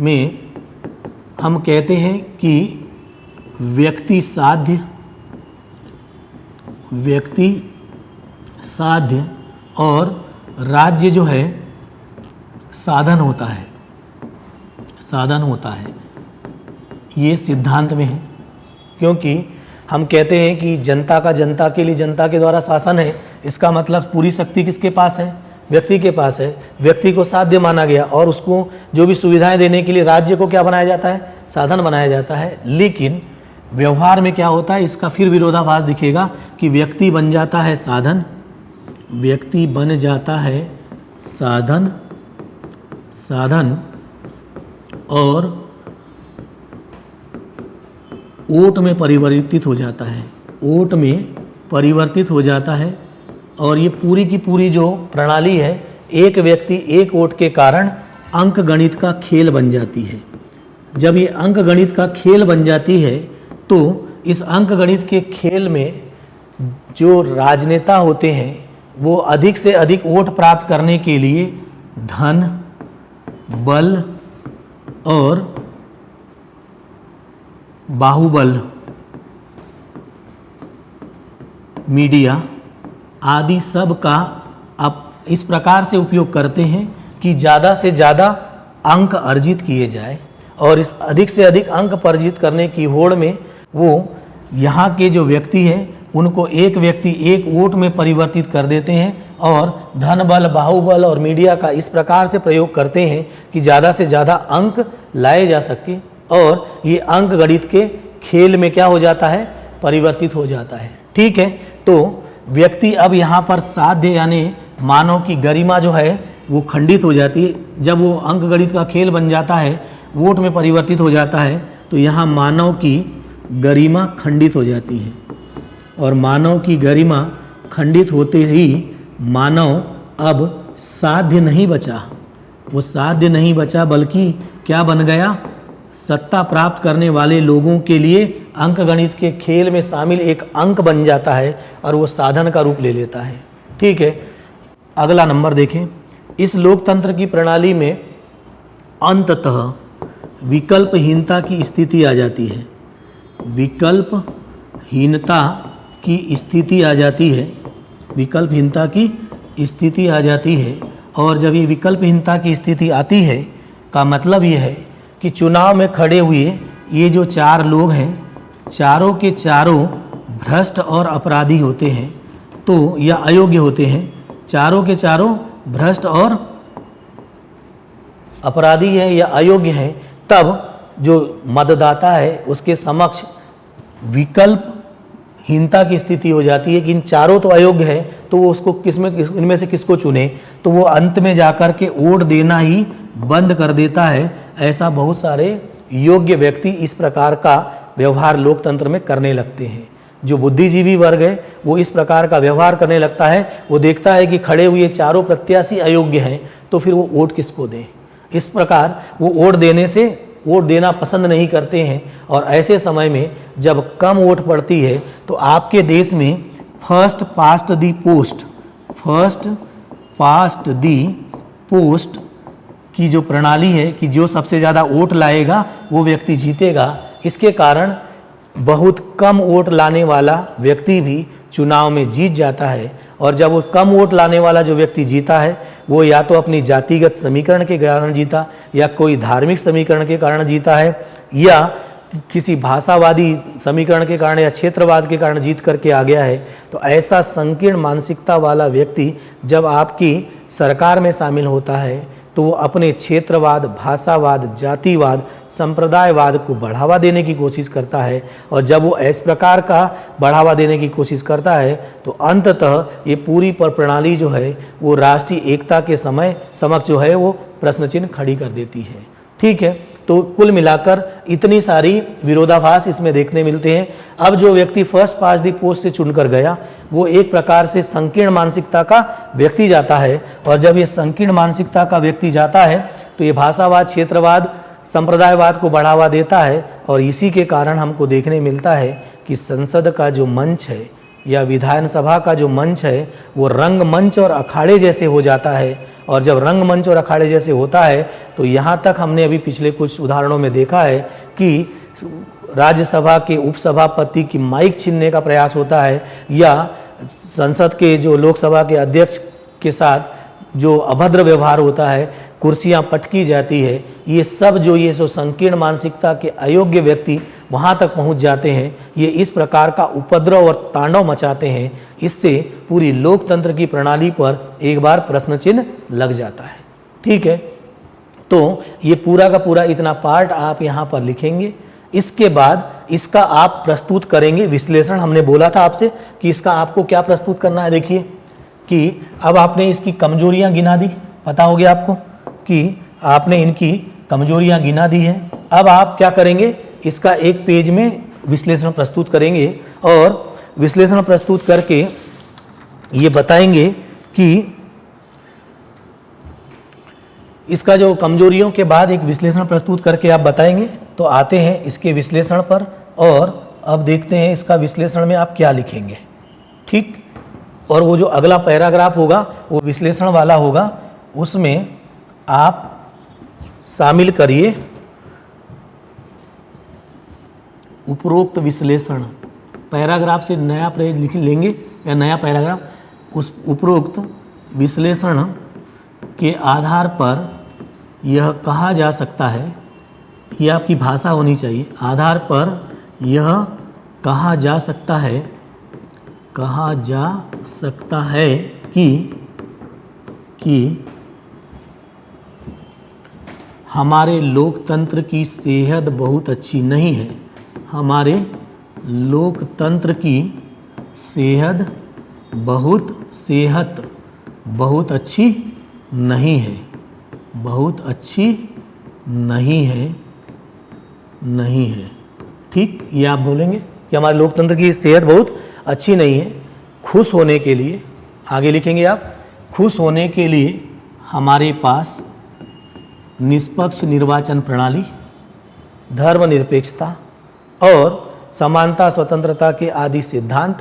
में हम कहते हैं कि व्यक्ति साध्य और राज्य जो है साधन होता है, ये सिद्धांत में है। क्योंकि हम कहते हैं कि जनता का जनता के लिए जनता के द्वारा शासन है, इसका मतलब पूरी शक्ति किसके पास है? व्यक्ति के पास है। व्यक्ति को साध्य माना गया और उसको जो भी सुविधाएं देने के लिए राज्य को क्या बनाया जाता है? साधन बनाया जाता है। लेकिन व्यवहार में क्या होता है, इसका फिर विरोधाभास दिखेगा कि व्यक्ति बन जाता है साधन, व्यक्ति बन जाता है साधन और वोट में परिवर्तित हो जाता है, वोट में परिवर्तित हो जाता है। और ये पूरी की पूरी जो प्रणाली है, एक व्यक्ति एक वोट के कारण अंक गणित का खेल बन जाती है। जब ये अंक गणित का खेल बन जाती है तो इस अंक गणित के खेल में जो राजनेता होते हैं वो अधिक से अधिक वोट प्राप्त करने के लिए धन, बल और बाहुबल, मीडिया आदि सब का अब इस प्रकार से उपयोग करते हैं कि ज़्यादा से ज़्यादा अंक अर्जित किए जाए। और इस अधिक से अधिक अंक अर्जित करने की होड़ में वो यहाँ के जो व्यक्ति हैं उनको एक व्यक्ति एक वोट में परिवर्तित कर देते हैं और धन बल, बाहुबल और मीडिया का इस प्रकार से प्रयोग करते हैं कि ज़्यादा से ज़्यादा अंक लाए जा सके और ये अंक गणित के खेल में क्या हो जाता है? परिवर्तित हो जाता है। ठीक है, तो व्यक्ति अब यहाँ पर साध्य यानी मानव की गरिमा जो है वो खंडित हो जाती है। जब वो अंक गणित का खेल बन जाता है, वोट में परिवर्तित हो जाता है, तो यहाँ मानव की गरिमा खंडित हो जाती है। और मानव की गरिमा खंडित होते ही मानव अब साध्य नहीं बचा, वो साध्य नहीं बचा बल्कि क्या बन गया? सत्ता प्राप्त करने वाले लोगों के लिए अंक गणित के खेल में शामिल एक अंक बन जाता है और वो साधन का रूप ले लेता है। ठीक है, अगला नंबर देखें। इस लोकतंत्र की प्रणाली में अंततः विकल्पहीनता की स्थिति आ जाती है, विकल्पहीनता की स्थिति आ जाती है, विकल्पहीनता की स्थिति आ जाती है। और जब ये विकल्पहीनता की स्थिति आती है का मतलब ये है कि चुनाव में खड़े हुए ये जो चार लोग हैं, चारों के चारों भ्रष्ट और अपराधी होते हैं, तो या अयोग्य होते हैं, चारों के चारों भ्रष्ट और अपराधी हैं या अयोग्य हैं, तब जो मतदाता है उसके समक्ष विकल्पहीनता की स्थिति हो जाती है कि इन चारों तो अयोग्य है, तो वो उसको इनमें से किसको चुने, तो वो अंत में जाकर के वोट देना ही बंद कर देता है। ऐसा बहुत सारे योग्य व्यक्ति इस प्रकार का व्यवहार लोकतंत्र में करने लगते हैं। जो बुद्धिजीवी वर्ग है वो इस प्रकार का व्यवहार करने लगता है। वो देखता है कि खड़े हुए चारों प्रत्याशी अयोग्य हैं, तो फिर वो वोट किसको दें। इस प्रकार वो वोट देना पसंद नहीं करते हैं। और ऐसे समय में जब कम वोट पड़ती है तो आपके देश में फर्स्ट पास्ट दी पोस्ट की जो प्रणाली है कि जो सबसे ज़्यादा वोट लाएगा वो व्यक्ति जीतेगा। इसके कारण बहुत कम वोट लाने वाला व्यक्ति भी चुनाव में जीत जाता है। और जब वो कम वोट लाने वाला जो व्यक्ति जीता है वो या तो अपनी जातिगत समीकरण के कारण जीता, या कोई धार्मिक समीकरण के कारण जीता है, या किसी भाषावादी समीकरण के कारण या क्षेत्रवाद के कारण जीत करके आ गया है। तो ऐसा संकीर्ण मानसिकता वाला व्यक्ति जब आपकी सरकार में शामिल होता है तो वो अपने क्षेत्रवाद, भाषावाद, जातिवाद, संप्रदायवाद को बढ़ावा देने की कोशिश करता है। और जब वो इस प्रकार का बढ़ावा देने की कोशिश करता है तो अंततः ये पूरी प्रणाली जो है वो राष्ट्रीय एकता के समक्ष जो है वो प्रश्न चिन्ह खड़ी कर देती है। ठीक है, तो कुल मिलाकर इतनी सारी विरोधाभास इसमें देखने मिलते हैं। अब जो व्यक्ति फर्स्ट पास्ट दी पोस्ट से चुनकर गया वो एक प्रकार से संकीर्ण मानसिकता का व्यक्ति जाता है। और जब ये संकीर्ण मानसिकता का व्यक्ति जाता है तो ये भाषावाद, क्षेत्रवाद, संप्रदायवाद को बढ़ावा देता है। और इसी के कारण हमको देखने मिलता है कि संसद का जो मंच है या विधानसभा का जो मंच है वो रंगमंच और अखाड़े जैसे हो जाता है। और जब रंगमंच और अखाड़े जैसे होता है तो यहाँ तक हमने अभी पिछले कुछ उदाहरणों में देखा है कि राज्यसभा के उपसभापति की माइक छीनने का प्रयास होता है, या संसद के जो लोकसभा के अध्यक्ष के साथ जो अभद्र व्यवहार होता है, कुर्सियां पटकी जाती है। ये सब ये संकीर्ण मानसिकता के अयोग्य व्यक्ति वहाँ तक पहुँच जाते हैं। ये इस प्रकार का उपद्रव और तांडव मचाते हैं। इससे पूरी लोकतंत्र की प्रणाली पर एक बार प्रश्न चिन्ह लग जाता है। ठीक है, तो ये पूरा का पूरा इतना पार्ट आप यहाँ पर लिखेंगे। इसके बाद इसका आप प्रस्तुत करेंगे विश्लेषण। हमने बोला था आपसे कि इसका आपको क्या प्रस्तुत करना है। देखिए कि अब आपने इसकी कमजोरियां गिना दी, पता हो गया आपको कि आपने इनकी कमजोरियां गिना दी हैं। अब आप क्या करेंगे, इसका एक पेज में विश्लेषण प्रस्तुत करेंगे और विश्लेषण प्रस्तुत करके ये बताएंगे कि इसका जो कमजोरियों के बाद एक विश्लेषण प्रस्तुत करके आप बताएंगे। तो आते हैं इसके विश्लेषण पर और अब देखते हैं इसका विश्लेषण में आप क्या लिखेंगे। ठीक, और वो जो अगला पैराग्राफ होगा वो विश्लेषण वाला होगा, उसमें आप शामिल करिए उपरोक्त विश्लेषण। पैराग्राफ से नया पेज लिख लेंगे या नया पैराग्राफ, उस उपरोक्त विश्लेषण के आधार पर यह कहा जा सकता है, ये आपकी भाषा होनी चाहिए, आधार पर यह कहा जा सकता है कि हमारे लोकतंत्र की सेहत बहुत अच्छी नहीं है। हमारे लोकतंत्र की सेहत बहुत अच्छी नहीं है। ठीक, ये आप बोलेंगे कि हमारे लोकतंत्र की सेहत बहुत अच्छी नहीं है। खुश होने के लिए आगे लिखेंगे आप, खुश होने के लिए हमारे पास निष्पक्ष निर्वाचन प्रणाली, धर्मनिरपेक्षता और समानता, स्वतंत्रता के आदि सिद्धांत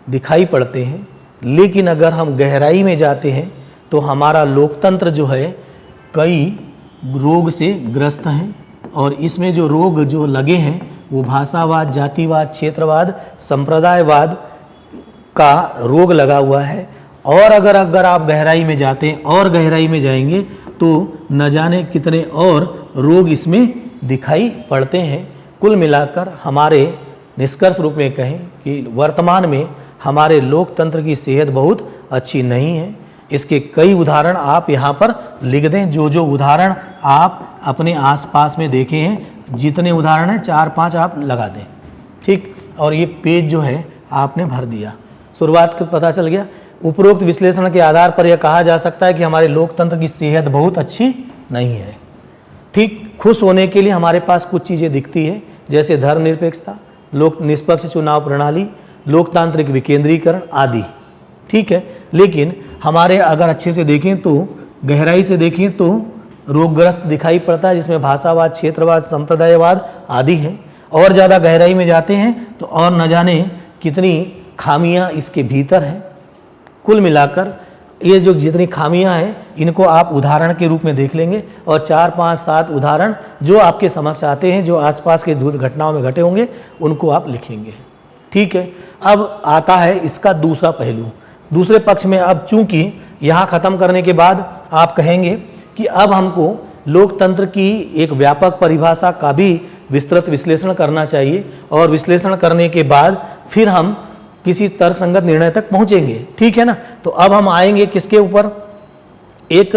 दिखाई पड़ते हैं। लेकिन अगर हम गहराई में जाते हैं तो हमारा लोकतंत्र जो है कई रोग से ग्रस्त हैं। और इसमें जो रोग जो लगे हैं वो भाषावाद, जातिवाद, क्षेत्रवाद, संप्रदायवाद का रोग लगा हुआ है। और अगर आप गहराई में जाते हैं और गहराई में जाएंगे तो न जाने कितने और रोग इसमें दिखाई पड़ते हैं। कुल मिलाकर हमारे निष्कर्ष रूप में कहें कि वर्तमान में हमारे लोकतंत्र की सेहत बहुत अच्छी नहीं है। इसके कई उदाहरण आप यहाँ पर लिख दें, जो जो उदाहरण आप अपने आसपास में देखे हैं, जितने उदाहरण हैं 4-5 आप लगा दें, ठीक। और ये पेज जो है आपने भर दिया। शुरुआत का पता चल गया। उपरोक्त विश्लेषण के आधार पर यह कहा जा सकता है कि हमारे लोकतंत्र की सेहत बहुत अच्छी नहीं है, ठीक। खुश होने के लिए हमारे पास कुछ चीज़ें दिखती है, जैसे धर्मनिरपेक्षता, लोक निष्पक्ष चुनाव प्रणाली, लोकतांत्रिक विकेंद्रीकरण आदि, ठीक है। लेकिन हमारे अगर अच्छे से देखें तो, गहराई से देखें तो रोगग्रस्त दिखाई पड़ता है, जिसमें भाषावाद, क्षेत्रवाद, संप्रदायवाद आदि हैं। और ज़्यादा गहराई में जाते हैं तो और न जाने कितनी खामियां इसके भीतर हैं। कुल मिलाकर ये जो जितनी खामियां हैं, इनको आप उदाहरण के रूप में देख लेंगे और 4, 5, 7 उदाहरण जो आपके समक्ष आते हैं, जो आसपास के घटनाओं में घटे होंगे, उनको आप लिखेंगे, ठीक है। अब आता है इसका दूसरा पहलू। दूसरे पक्ष में अब चूंकि यहाँ ख़त्म करने के बाद आप कहेंगे कि अब हमको लोकतंत्र की एक व्यापक परिभाषा का भी विस्तृत विश्लेषण करना चाहिए, और विश्लेषण करने के बाद फिर हम किसी तर्कसंगत निर्णय तक पहुंचेंगे, ठीक है ना। तो अब हम आएंगे किसके ऊपर, एक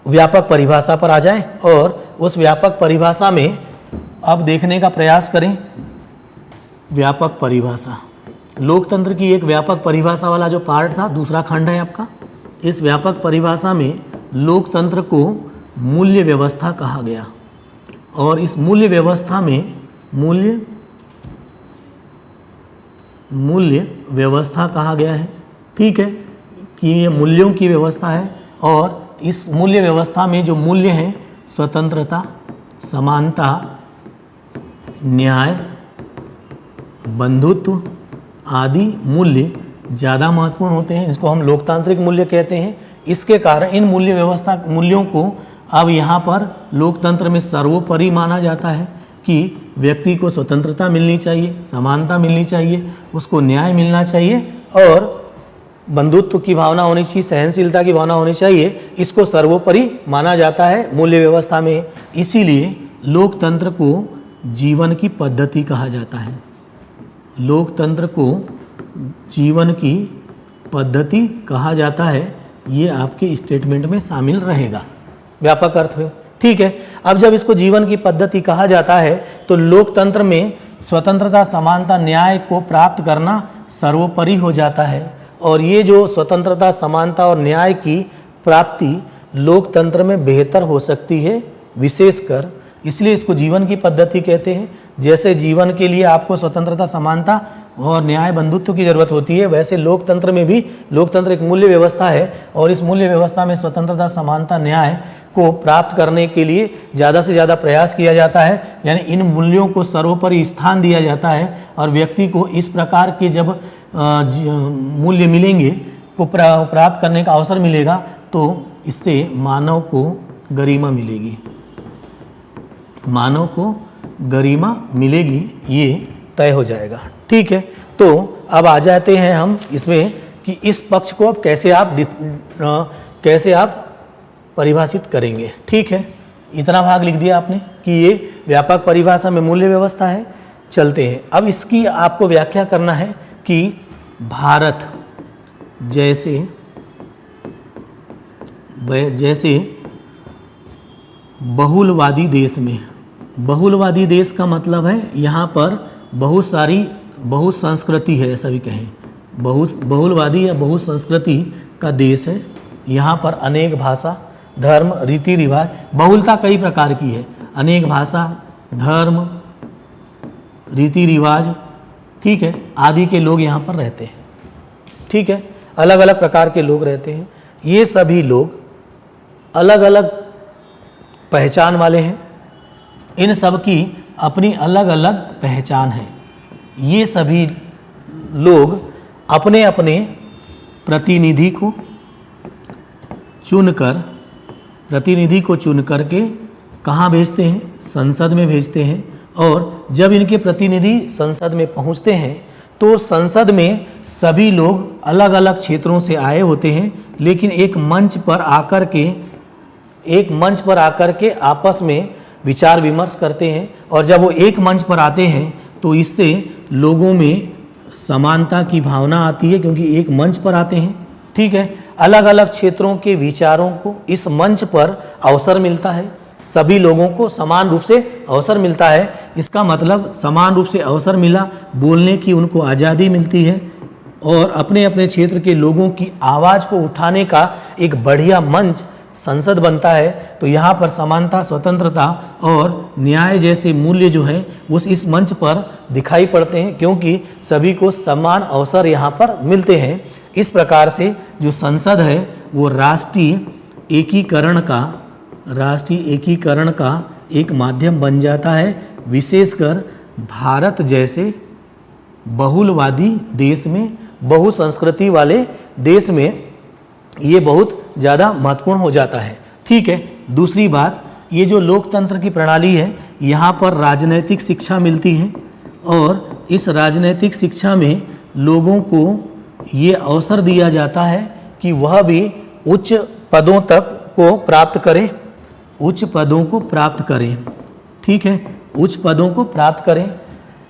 व्यापक परिभाषा पर आ जाएं और उस व्यापक परिभाषा में अब देखने का प्रयास करें। व्यापक परिभाषा, लोकतंत्र की एक व्यापक परिभाषा वाला जो पार्ट था, दूसरा खंड है आपका। इस व्यापक परिभाषा में लोकतंत्र को मूल्य व्यवस्था कहा गया, और इस मूल्य व्यवस्था में मूल्य व्यवस्था कहा गया है, ठीक है, कि ये मूल्यों की व्यवस्था है। और इस मूल्य व्यवस्था में जो मूल्य हैं, स्वतंत्रता, समानता, न्याय, बंधुत्व आदि मूल्य ज़्यादा महत्वपूर्ण होते हैं। इसको हम लोकतांत्रिक मूल्य कहते हैं। इसके कारण इन मूल्यों को अब यहाँ पर लोकतंत्र में सर्वोपरि माना जाता है कि व्यक्ति को स्वतंत्रता मिलनी चाहिए, समानता मिलनी चाहिए, उसको न्याय मिलना चाहिए और बंधुत्व की भावना होनी चाहिए, सहनशीलता की भावना होनी चाहिए। इसको सर्वोपरि माना जाता है मूल्य व्यवस्था में। इसीलिए लोकतंत्र को जीवन की पद्धति कहा जाता है। लोकतंत्र को जीवन की पद्धति कहा जाता है, ये आपके स्टेटमेंट में शामिल रहेगा व्यापक अर्थ में, ठीक है। अब जब इसको जीवन की पद्धति कहा जाता है तो लोकतंत्र में स्वतंत्रता, समानता, न्याय को प्राप्त करना सर्वोपरि हो जाता है। और ये जो स्वतंत्रता, समानता और न्याय की प्राप्ति लोकतंत्र में बेहतर हो सकती है विशेषकर, इसलिए इसको जीवन की पद्धति कहते हैं। जैसे जीवन के लिए आपको स्वतंत्रता, समानता और न्याय, बंधुत्व की जरूरत होती है, वैसे लोकतंत्र में भी, लोकतंत्र एक मूल्य व्यवस्था है और इस मूल्य व्यवस्था में स्वतंत्रता, समानता, न्याय को प्राप्त करने के लिए ज़्यादा से ज़्यादा प्रयास किया जाता है। यानी इन मूल्यों को सर्वोपरि स्थान दिया जाता है और व्यक्ति को इस प्रकार के जब मूल्य मिलेंगे, को प्राप्त करने का अवसर मिलेगा, तो इससे मानव को गरिमा मिलेगी, मानव को गरिमा मिलेगी, ये तय हो जाएगा, ठीक है। तो अब आ जाते हैं हम इसमें कि इस पक्ष को अब कैसे आप परिभाषित करेंगे, ठीक है। इतना भाग लिख दिया आपने कि ये व्यापक परिभाषा में मूल्य व्यवस्था है। चलते हैं अब इसकी आपको व्याख्या करना है कि भारत जैसे बहुलवादी देश में, बहुलवादी देश का मतलब है यहाँ पर बहुत संस्कृति है, ऐसा भी कहें, बहुलवादी या बहुत संस्कृति का देश है। यहाँ पर अनेक भाषा, धर्म, रीति रिवाज, बहुलता कई प्रकार की है, अनेक भाषा, धर्म, रीति रिवाज, ठीक है, आदि के लोग यहाँ पर रहते हैं, ठीक है। अलग अलग प्रकार के लोग रहते हैं। ये सभी लोग अलग अलग पहचान वाले हैं, इन सब की अपनी अलग अलग पहचान है। ये सभी लोग अपने अपने प्रतिनिधि को चुन करके कहाँ भेजते हैं, संसद में भेजते हैं। और जब इनके प्रतिनिधि संसद में पहुँचते हैं तो संसद में सभी लोग अलग अलग क्षेत्रों से आए होते हैं, लेकिन एक मंच पर आकर के आपस में विचार विमर्श करते हैं, और जब वो एक मंच पर आते हैं तो इससे लोगों में समानता की भावना आती है, क्योंकि एक मंच पर आते हैं। ठीक है, अलग अलग क्षेत्रों के विचारों को इस मंच पर अवसर मिलता है, सभी लोगों को समान रूप से अवसर मिलता है। इसका मतलब समान रूप से अवसर मिला, बोलने की उनको आज़ादी मिलती है, और अपने अपने क्षेत्र के लोगों की आवाज़ को उठाने का एक बढ़िया मंच संसद बनता है। तो यहाँ पर समानता, स्वतंत्रता और न्याय जैसे मूल्य जो हैं वो इस मंच पर दिखाई पड़ते हैं, क्योंकि सभी को समान अवसर यहाँ पर मिलते हैं। इस प्रकार से जो संसद है वो राष्ट्रीय एकीकरण का एक माध्यम बन जाता है, विशेषकर भारत जैसे बहुलवादी देश में, बहुसंस्कृति वाले देश में ये बहुत ज़्यादा महत्वपूर्ण हो जाता है। ठीक है, दूसरी बात, ये जो लोकतंत्र की प्रणाली है यहाँ पर राजनैतिक शिक्षा मिलती है, और इस राजनैतिक शिक्षा में लोगों को ये अवसर दिया जाता है कि वह भी उच्च पदों तक को प्राप्त करें, उच्च पदों को प्राप्त करें। ठीक है, उच्च पदों को प्राप्त करें।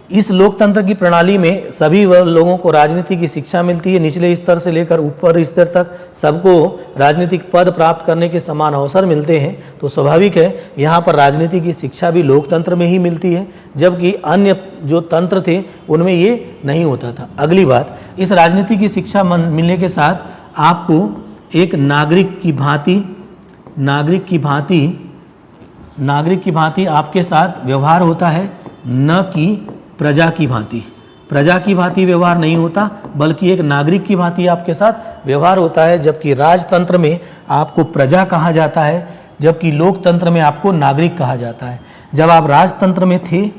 इस लोकतंत्र की प्रणाली में सभी लोगों को राजनीति की शिक्षा मिलती है, निचले स्तर से लेकर ऊपर स्तर तक सबको राजनीतिक पद प्राप्त करने के समान अवसर मिलते हैं। तो स्वाभाविक है यहाँ पर राजनीति की शिक्षा भी लोकतंत्र में ही मिलती है, जबकि अन्य जो तंत्र थे उनमें ये नहीं होता था। अगली बात, इस राजनीति की शिक्षा मिलने के साथ आपको एक नागरिक की भांति आपके साथ व्यवहार होता है, न कि प्रजा की भांति व्यवहार नहीं होता, बल्कि एक नागरिक की भांति आपके साथ व्यवहार होता है। जबकि राजतंत्र में आपको प्रजा कहा जाता है, जबकि लोकतंत्र में आपको नागरिक कहा जाता है। जब आप राजतंत्र में थे,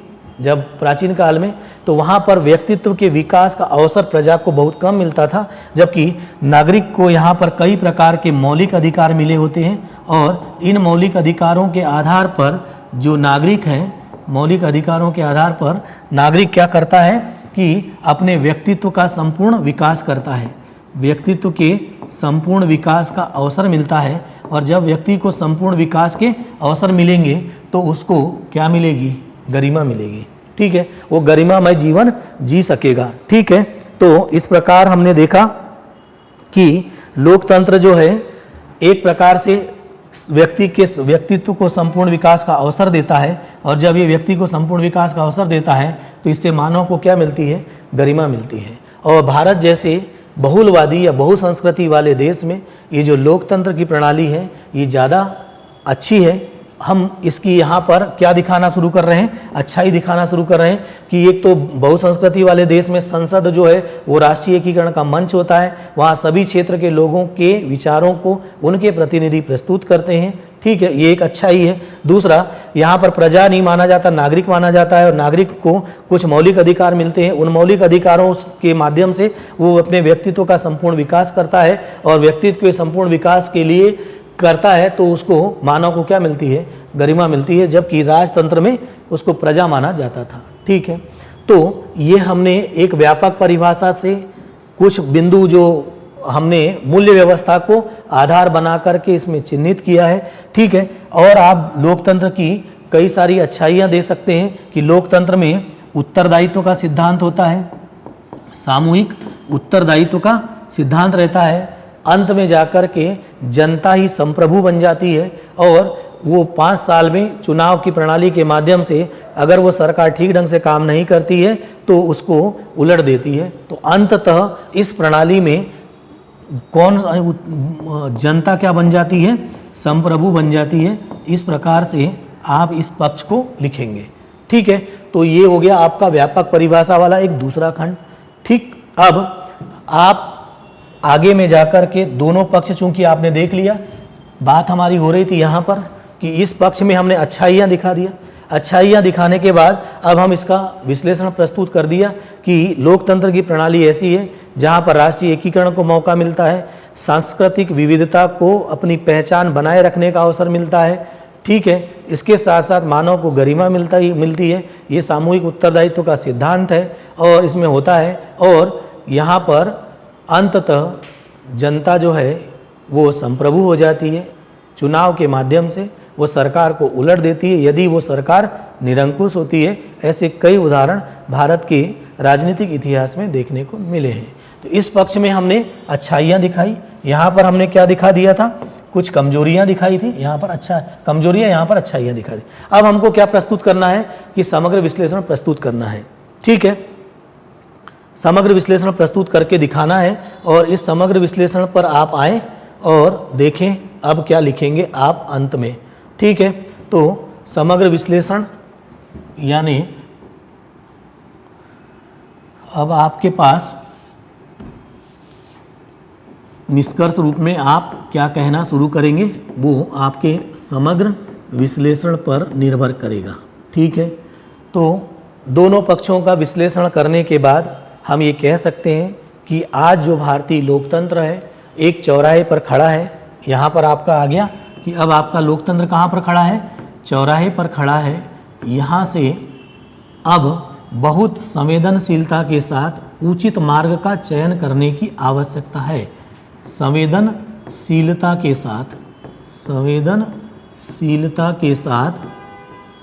जब प्राचीन काल में, तो वहाँ पर व्यक्तित्व के विकास का अवसर प्रजा को बहुत कम मिलता था, जबकि नागरिक को यहाँ पर कई प्रकार के मौलिक अधिकार मिले होते हैं, और इन मौलिक अधिकारों के आधार पर जो नागरिक हैं, मौलिक अधिकारों के आधार पर नागरिक क्या करता है कि अपने व्यक्तित्व का संपूर्ण विकास करता है, व्यक्तित्व के संपूर्ण विकास का अवसर मिलता है। और जब व्यक्ति को संपूर्ण विकास के अवसर मिलेंगे तो उसको क्या मिलेगी? गरिमा मिलेगी। ठीक है, वो गरिमामय जीवन जी सकेगा। ठीक है, तो इस प्रकार हमने देखा कि लोकतंत्र जो है एक प्रकार से व्यक्ति के व्यक्तित्व को संपूर्ण विकास का अवसर देता है, और जब ये व्यक्ति को संपूर्ण विकास का अवसर देता है तो इससे मानव को क्या मिलती है? गरिमा मिलती है। और भारत जैसे बहुलवादी या बहुसंस्कृति वाले देश में ये जो लोकतंत्र की प्रणाली है ये ज़्यादा अच्छी है। हम इसकी यहाँ पर क्या दिखाना शुरू कर रहे हैं? अच्छा ही दिखाना शुरू कर रहे हैं कि एक तो बहुसंस्कृति वाले देश में संसद जो है वो राष्ट्रीय एकीकरण का मंच होता है, वहाँ सभी क्षेत्र के लोगों के विचारों को उनके प्रतिनिधि प्रस्तुत करते हैं। ठीक है, ये एक अच्छा ही है। दूसरा, यहाँ पर प्रजा नहीं माना जाता, नागरिक माना जाता है, और नागरिक को कुछ मौलिक अधिकार मिलते हैं। उन मौलिक अधिकारों के माध्यम से वो अपने व्यक्तित्व का संपूर्ण विकास करता है, और व्यक्तित्व के संपूर्ण विकास के लिए करता है तो उसको मानव को क्या मिलती है? गरिमा मिलती है। जबकि राजतंत्र में उसको प्रजा माना जाता था। ठीक है, तो ये हमने एक व्यापक परिभाषा से कुछ बिंदु जो हमने मूल्य व्यवस्था को आधार बना करके इसमें चिन्हित किया है। ठीक है, और आप लोकतंत्र की कई सारी अच्छाइयाँ दे सकते हैं कि लोकतंत्र में उत्तरदायित्व का सिद्धांत होता है, सामूहिक उत्तरदायित्व का सिद्धांत रहता है। अंत में जाकर के जनता ही संप्रभु बन जाती है, और वो 5 साल में चुनाव की प्रणाली के माध्यम से अगर वो सरकार ठीक ढंग से काम नहीं करती है तो उसको उलट देती है। तो अंततः इस प्रणाली में जनता क्या बन जाती है? संप्रभु बन जाती है। इस प्रकार से आप इस पक्ष को लिखेंगे। ठीक है, तो ये हो गया आपका व्यापक परिभाषा वाला एक दूसरा खंड। ठीक, अब आप आगे में जाकर के दोनों पक्ष चूंकि आपने देख लिया, बात हमारी हो रही थी यहाँ पर कि इस पक्ष में हमने अच्छाइयाँ दिखा दिया। अच्छाइयाँ दिखाने के बाद अब हम इसका विश्लेषण प्रस्तुत कर दिया कि लोकतंत्र की प्रणाली ऐसी है जहाँ पर राष्ट्रीय एकीकरण को मौका मिलता है, सांस्कृतिक विविधता को अपनी पहचान बनाए रखने का अवसर मिलता है। ठीक है, इसके साथ साथ मानव को गरिमा मिलती है। ये सामूहिक उत्तरदायित्व का सिद्धांत है और इसमें होता है। और यहाँ पर अंततः जनता जो है वो संप्रभु हो जाती है चुनाव के माध्यम से, वो सरकार को उलट देती है यदि वो सरकार निरंकुश होती है। ऐसे कई उदाहरण भारत के राजनीतिक इतिहास में देखने को मिले हैं। तो इस पक्ष में हमने अच्छाइयाँ दिखाई, यहाँ पर हमने क्या दिखा दिया था, कुछ कमजोरियाँ दिखाई थी, यहाँ पर कमजोरियाँ, यहाँ पर अच्छाइयाँ दिखा दी। अब हमको क्या प्रस्तुत करना है कि समग्र विश्लेषण प्रस्तुत करना है। ठीक है, समग्र विश्लेषण प्रस्तुत करके दिखाना है और इस समग्र विश्लेषण पर आप आएँ और देखें अब क्या लिखेंगे आप अंत में। ठीक है, तो समग्र विश्लेषण यानी अब आपके पास निष्कर्ष रूप में आप क्या कहना शुरू करेंगे वो आपके समग्र विश्लेषण पर निर्भर करेगा। ठीक है, तो दोनों पक्षों का विश्लेषण करने के बाद हम ये कह सकते हैं कि आज जो भारतीय लोकतंत्र है एक चौराहे पर खड़ा है। यहाँ पर आपका आ गया कि अब आपका लोकतंत्र कहाँ पर खड़ा है, चौराहे पर खड़ा है। यहाँ से अब बहुत संवेदनशीलता के साथ उचित मार्ग का चयन करने की आवश्यकता है। संवेदनशीलता के साथ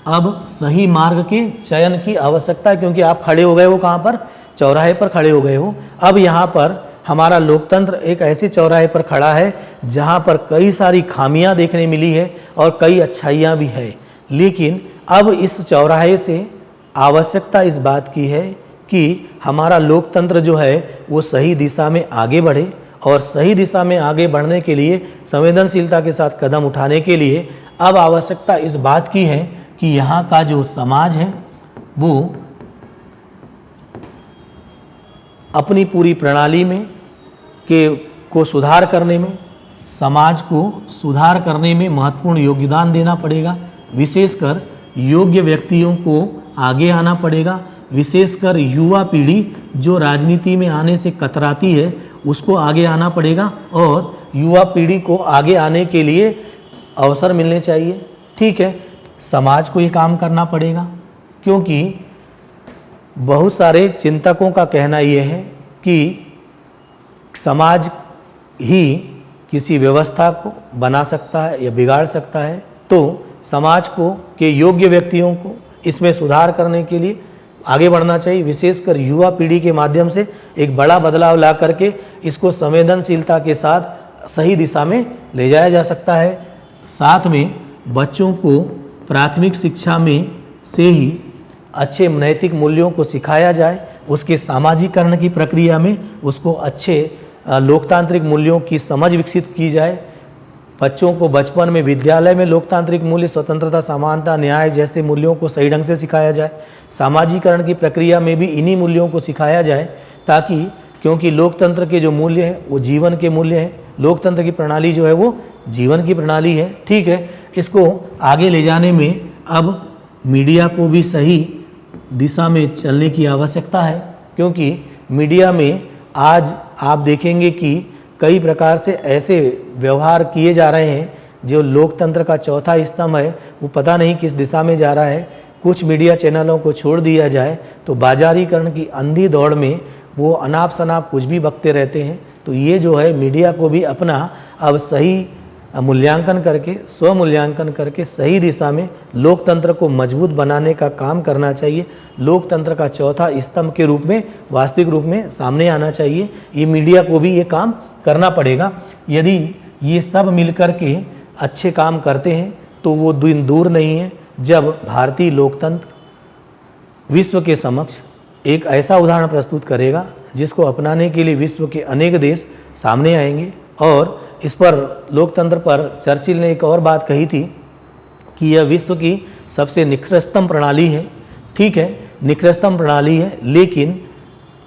अब सही मार्ग के चयन की आवश्यकता है, क्योंकि आप खड़े हो गए हो कहाँ पर, चौराहे पर खड़े हो गए हो। अब यहाँ पर हमारा लोकतंत्र एक ऐसे चौराहे पर खड़ा है जहाँ पर कई सारी खामियां देखने मिली है और कई अच्छाइयाँ भी है, लेकिन अब इस चौराहे से आवश्यकता इस बात की है कि हमारा लोकतंत्र जो है वो सही दिशा में आगे बढ़े, और सही दिशा में आगे बढ़ने के लिए संवेदनशीलता के साथ कदम उठाने के लिए अब आवश्यकता इस बात की है कि यहाँ का जो समाज है वो अपनी पूरी प्रणाली में को सुधार करने में, समाज को सुधार करने में महत्वपूर्ण योगदान देना पड़ेगा। विशेषकर योग्य व्यक्तियों को आगे आना पड़ेगा, विशेषकर युवा पीढ़ी जो राजनीति में आने से कतराती है उसको आगे आना पड़ेगा, और युवा पीढ़ी को आगे आने के लिए अवसर मिलने चाहिए। ठीक है, समाज को ये काम करना पड़ेगा, क्योंकि बहुत सारे चिंतकों का कहना ये है कि समाज ही किसी व्यवस्था को बना सकता है या बिगाड़ सकता है। तो समाज को के योग्य व्यक्तियों को इसमें सुधार करने के लिए आगे बढ़ना चाहिए, विशेषकर युवा पीढ़ी के माध्यम से एक बड़ा बदलाव ला करके इसको संवेदनशीलता के साथ सही दिशा में ले जाया जा सकता है। साथ में बच्चों को प्राथमिक शिक्षा में से ही अच्छे नैतिक मूल्यों को सिखाया जाए, उसके सामाजिकरण की प्रक्रिया में उसको अच्छे लोकतांत्रिक मूल्यों की समझ विकसित की जाए। बच्चों को बचपन में विद्यालय में लोकतांत्रिक मूल्य, स्वतंत्रता, समानता, न्याय जैसे मूल्यों को सही ढंग से सिखाया जाए। सामाजिकरण की प्रक्रिया में भी इन्हीं मूल्यों को सिखाया जाए, ताकि क्योंकि लोकतंत्र के जो मूल्य हैं वो जीवन के मूल्य हैं, लोकतंत्र की प्रणाली जो है वो जीवन की प्रणाली है। ठीक है, इसको आगे ले जाने में अब मीडिया को भी सही दिशा में चलने की आवश्यकता है, क्योंकि मीडिया में आज आप देखेंगे कि कई प्रकार से ऐसे व्यवहार किए जा रहे हैं जो लोकतंत्र का चौथा स्तंभ है वो पता नहीं किस दिशा में जा रहा है। कुछ मीडिया चैनलों को छोड़ दिया जाए तो बाजारीकरण की अंधी दौड़ में वो अनाप शनाप कुछ भी बकते रहते हैं। तो ये जो है मीडिया को भी अपना अब सही मूल्यांकन करके, स्वमूल्यांकन करके सही दिशा में लोकतंत्र को मजबूत बनाने का काम करना चाहिए। लोकतंत्र का चौथा स्तंभ के रूप में वास्तविक रूप में सामने आना चाहिए। ये मीडिया को भी ये काम करना पड़ेगा। यदि ये सब मिलकर के अच्छे काम करते हैं तो वो दिन दूर नहीं है जब भारतीय लोकतंत्र विश्व के समक्ष एक ऐसा उदाहरण प्रस्तुत करेगा जिसको अपनाने के लिए विश्व के अनेक देश सामने आएंगे। और इस पर लोकतंत्र पर चर्चिल ने एक और बात कही थी कि यह विश्व की सबसे निकृष्टतम प्रणाली है। ठीक है, निकृष्टतम प्रणाली है, लेकिन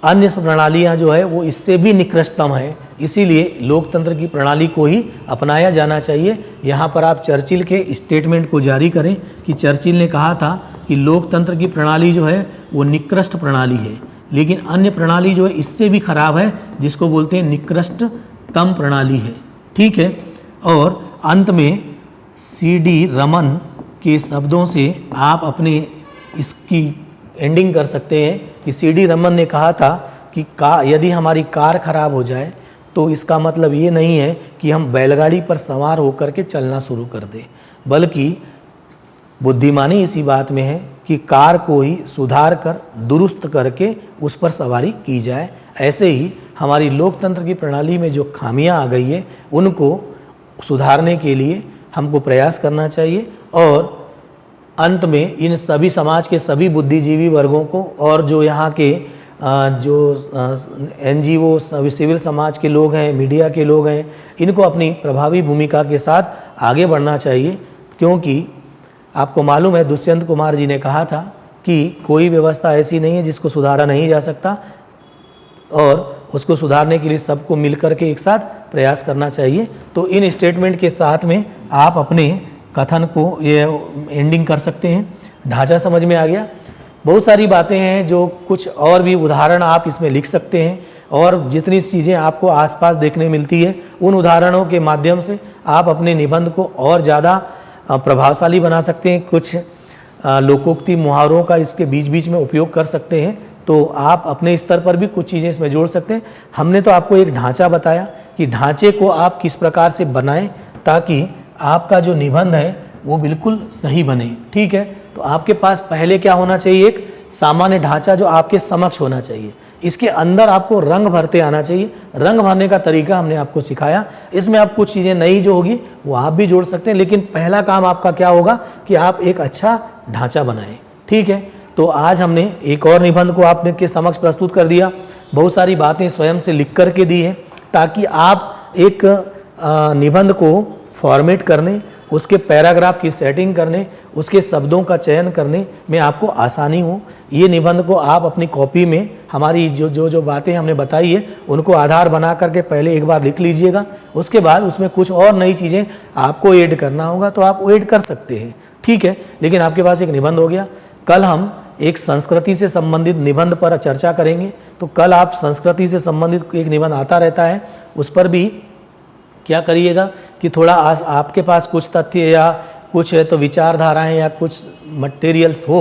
अन्य प्रणालियां जो है वो इससे भी निकृष्टतम है, इसीलिए लोकतंत्र की प्रणाली को ही अपनाया जाना चाहिए। यहाँ पर आप चर्चिल के स्टेटमेंट को जारी करें कि चर्चिल ने कहा था कि लोकतंत्र की प्रणाली जो है वो निकृष्ट प्रणाली है, लेकिन अन्य प्रणाली जो है इससे भी खराब है, जिसको बोलते हैं निकृष्टतम प्रणाली है। ठीक है, और अंत में सी.डी. रमन के शब्दों से आप अपने इसकी एंडिंग कर सकते हैं कि सी.डी. रमन ने कहा था कि यदि हमारी कार खराब हो जाए तो इसका मतलब ये नहीं है कि हम बैलगाड़ी पर सवार होकर के चलना शुरू कर दें। बल्कि बुद्धिमानी इसी बात में है कि कार को ही सुधार कर दुरुस्त करके उस पर सवारी की जाए। ऐसे ही हमारी लोकतंत्र की प्रणाली में जो खामियां आ गई है उनको सुधारने के लिए हमको प्रयास करना चाहिए और अंत में इन सभी समाज के सभी बुद्धिजीवी वर्गों को और जो यहाँ के जो NGO सिविल समाज के लोग हैं, मीडिया के लोग हैं, इनको अपनी प्रभावी भूमिका के साथ आगे बढ़ना चाहिए। क्योंकि आपको मालूम है दुष्यंत कुमार जी ने कहा था कि कोई व्यवस्था ऐसी नहीं है जिसको सुधारा नहीं जा सकता और उसको सुधारने के लिए सबको मिलकर के एक साथ प्रयास करना चाहिए। तो इन स्टेटमेंट के साथ में आप अपने कथन को ये एंडिंग कर सकते हैं। ढांचा समझ में आ गया। बहुत सारी बातें हैं जो कुछ और भी उदाहरण आप इसमें लिख सकते हैं और जितनी चीज़ें आपको आसपास देखने मिलती है उन उदाहरणों के माध्यम से आप अपने निबंध को और ज़्यादा प्रभावशाली बना सकते हैं। कुछ लोकोक्ति मुहावरों का इसके बीच बीच में उपयोग कर सकते हैं। तो आप अपने स्तर पर भी कुछ चीज़ें इसमें जोड़ सकते हैं। हमने तो आपको एक ढांचा बताया कि ढांचे को आप किस प्रकार से बनाएं ताकि आपका जो निबंध है वो बिल्कुल सही बने। ठीक है, तो आपके पास पहले क्या होना चाहिए, एक सामान्य ढांचा जो आपके समक्ष होना चाहिए। इसके अंदर आपको रंग भरते आना चाहिए। रंग भरने का तरीका हमने आपको सिखाया। इसमें आप कुछ चीज़ें नई जो होगी वो आप भी जोड़ सकते हैं, लेकिन पहला काम आपका क्या होगा कि आप एक अच्छा ढांचा बनाएं। ठीक है, तो आज हमने एक और निबंध को आपने के समक्ष प्रस्तुत कर दिया। बहुत सारी बातें स्वयं से लिख कर के दी है ताकि आप एक निबंध को फॉर्मेट करने, उसके पैराग्राफ की सेटिंग करने, उसके शब्दों का चयन करने में आपको आसानी हो। ये निबंध को आप अपनी कॉपी में हमारी जो बातें हमने बताई है उनको आधार बना करके पहले एक बार लिख लीजिएगा। उसके बाद उसमें कुछ और नई चीज़ें आपको ऐड करना होगा तो आप ऐड कर सकते हैं। ठीक है, लेकिन आपके पास एक निबंध हो गया। कल हम एक संस्कृति से संबंधित निबंध पर चर्चा करेंगे। तो कल आप संस्कृति से संबंधित एक निबंध आता रहता है, उस पर भी क्या करिएगा कि थोड़ा आपके पास कुछ तथ्य या कुछ है तो विचारधाराएं या कुछ मटेरियल्स हो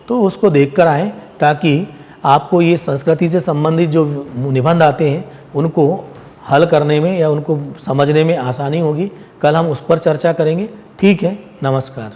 तो उसको देख कर आएँ ताकि आपको ये संस्कृति से संबंधित जो निबंध आते हैं उनको हल करने में या उनको समझने में आसानी होगी। कल हम उस पर चर्चा करेंगे। ठीक है, नमस्कार।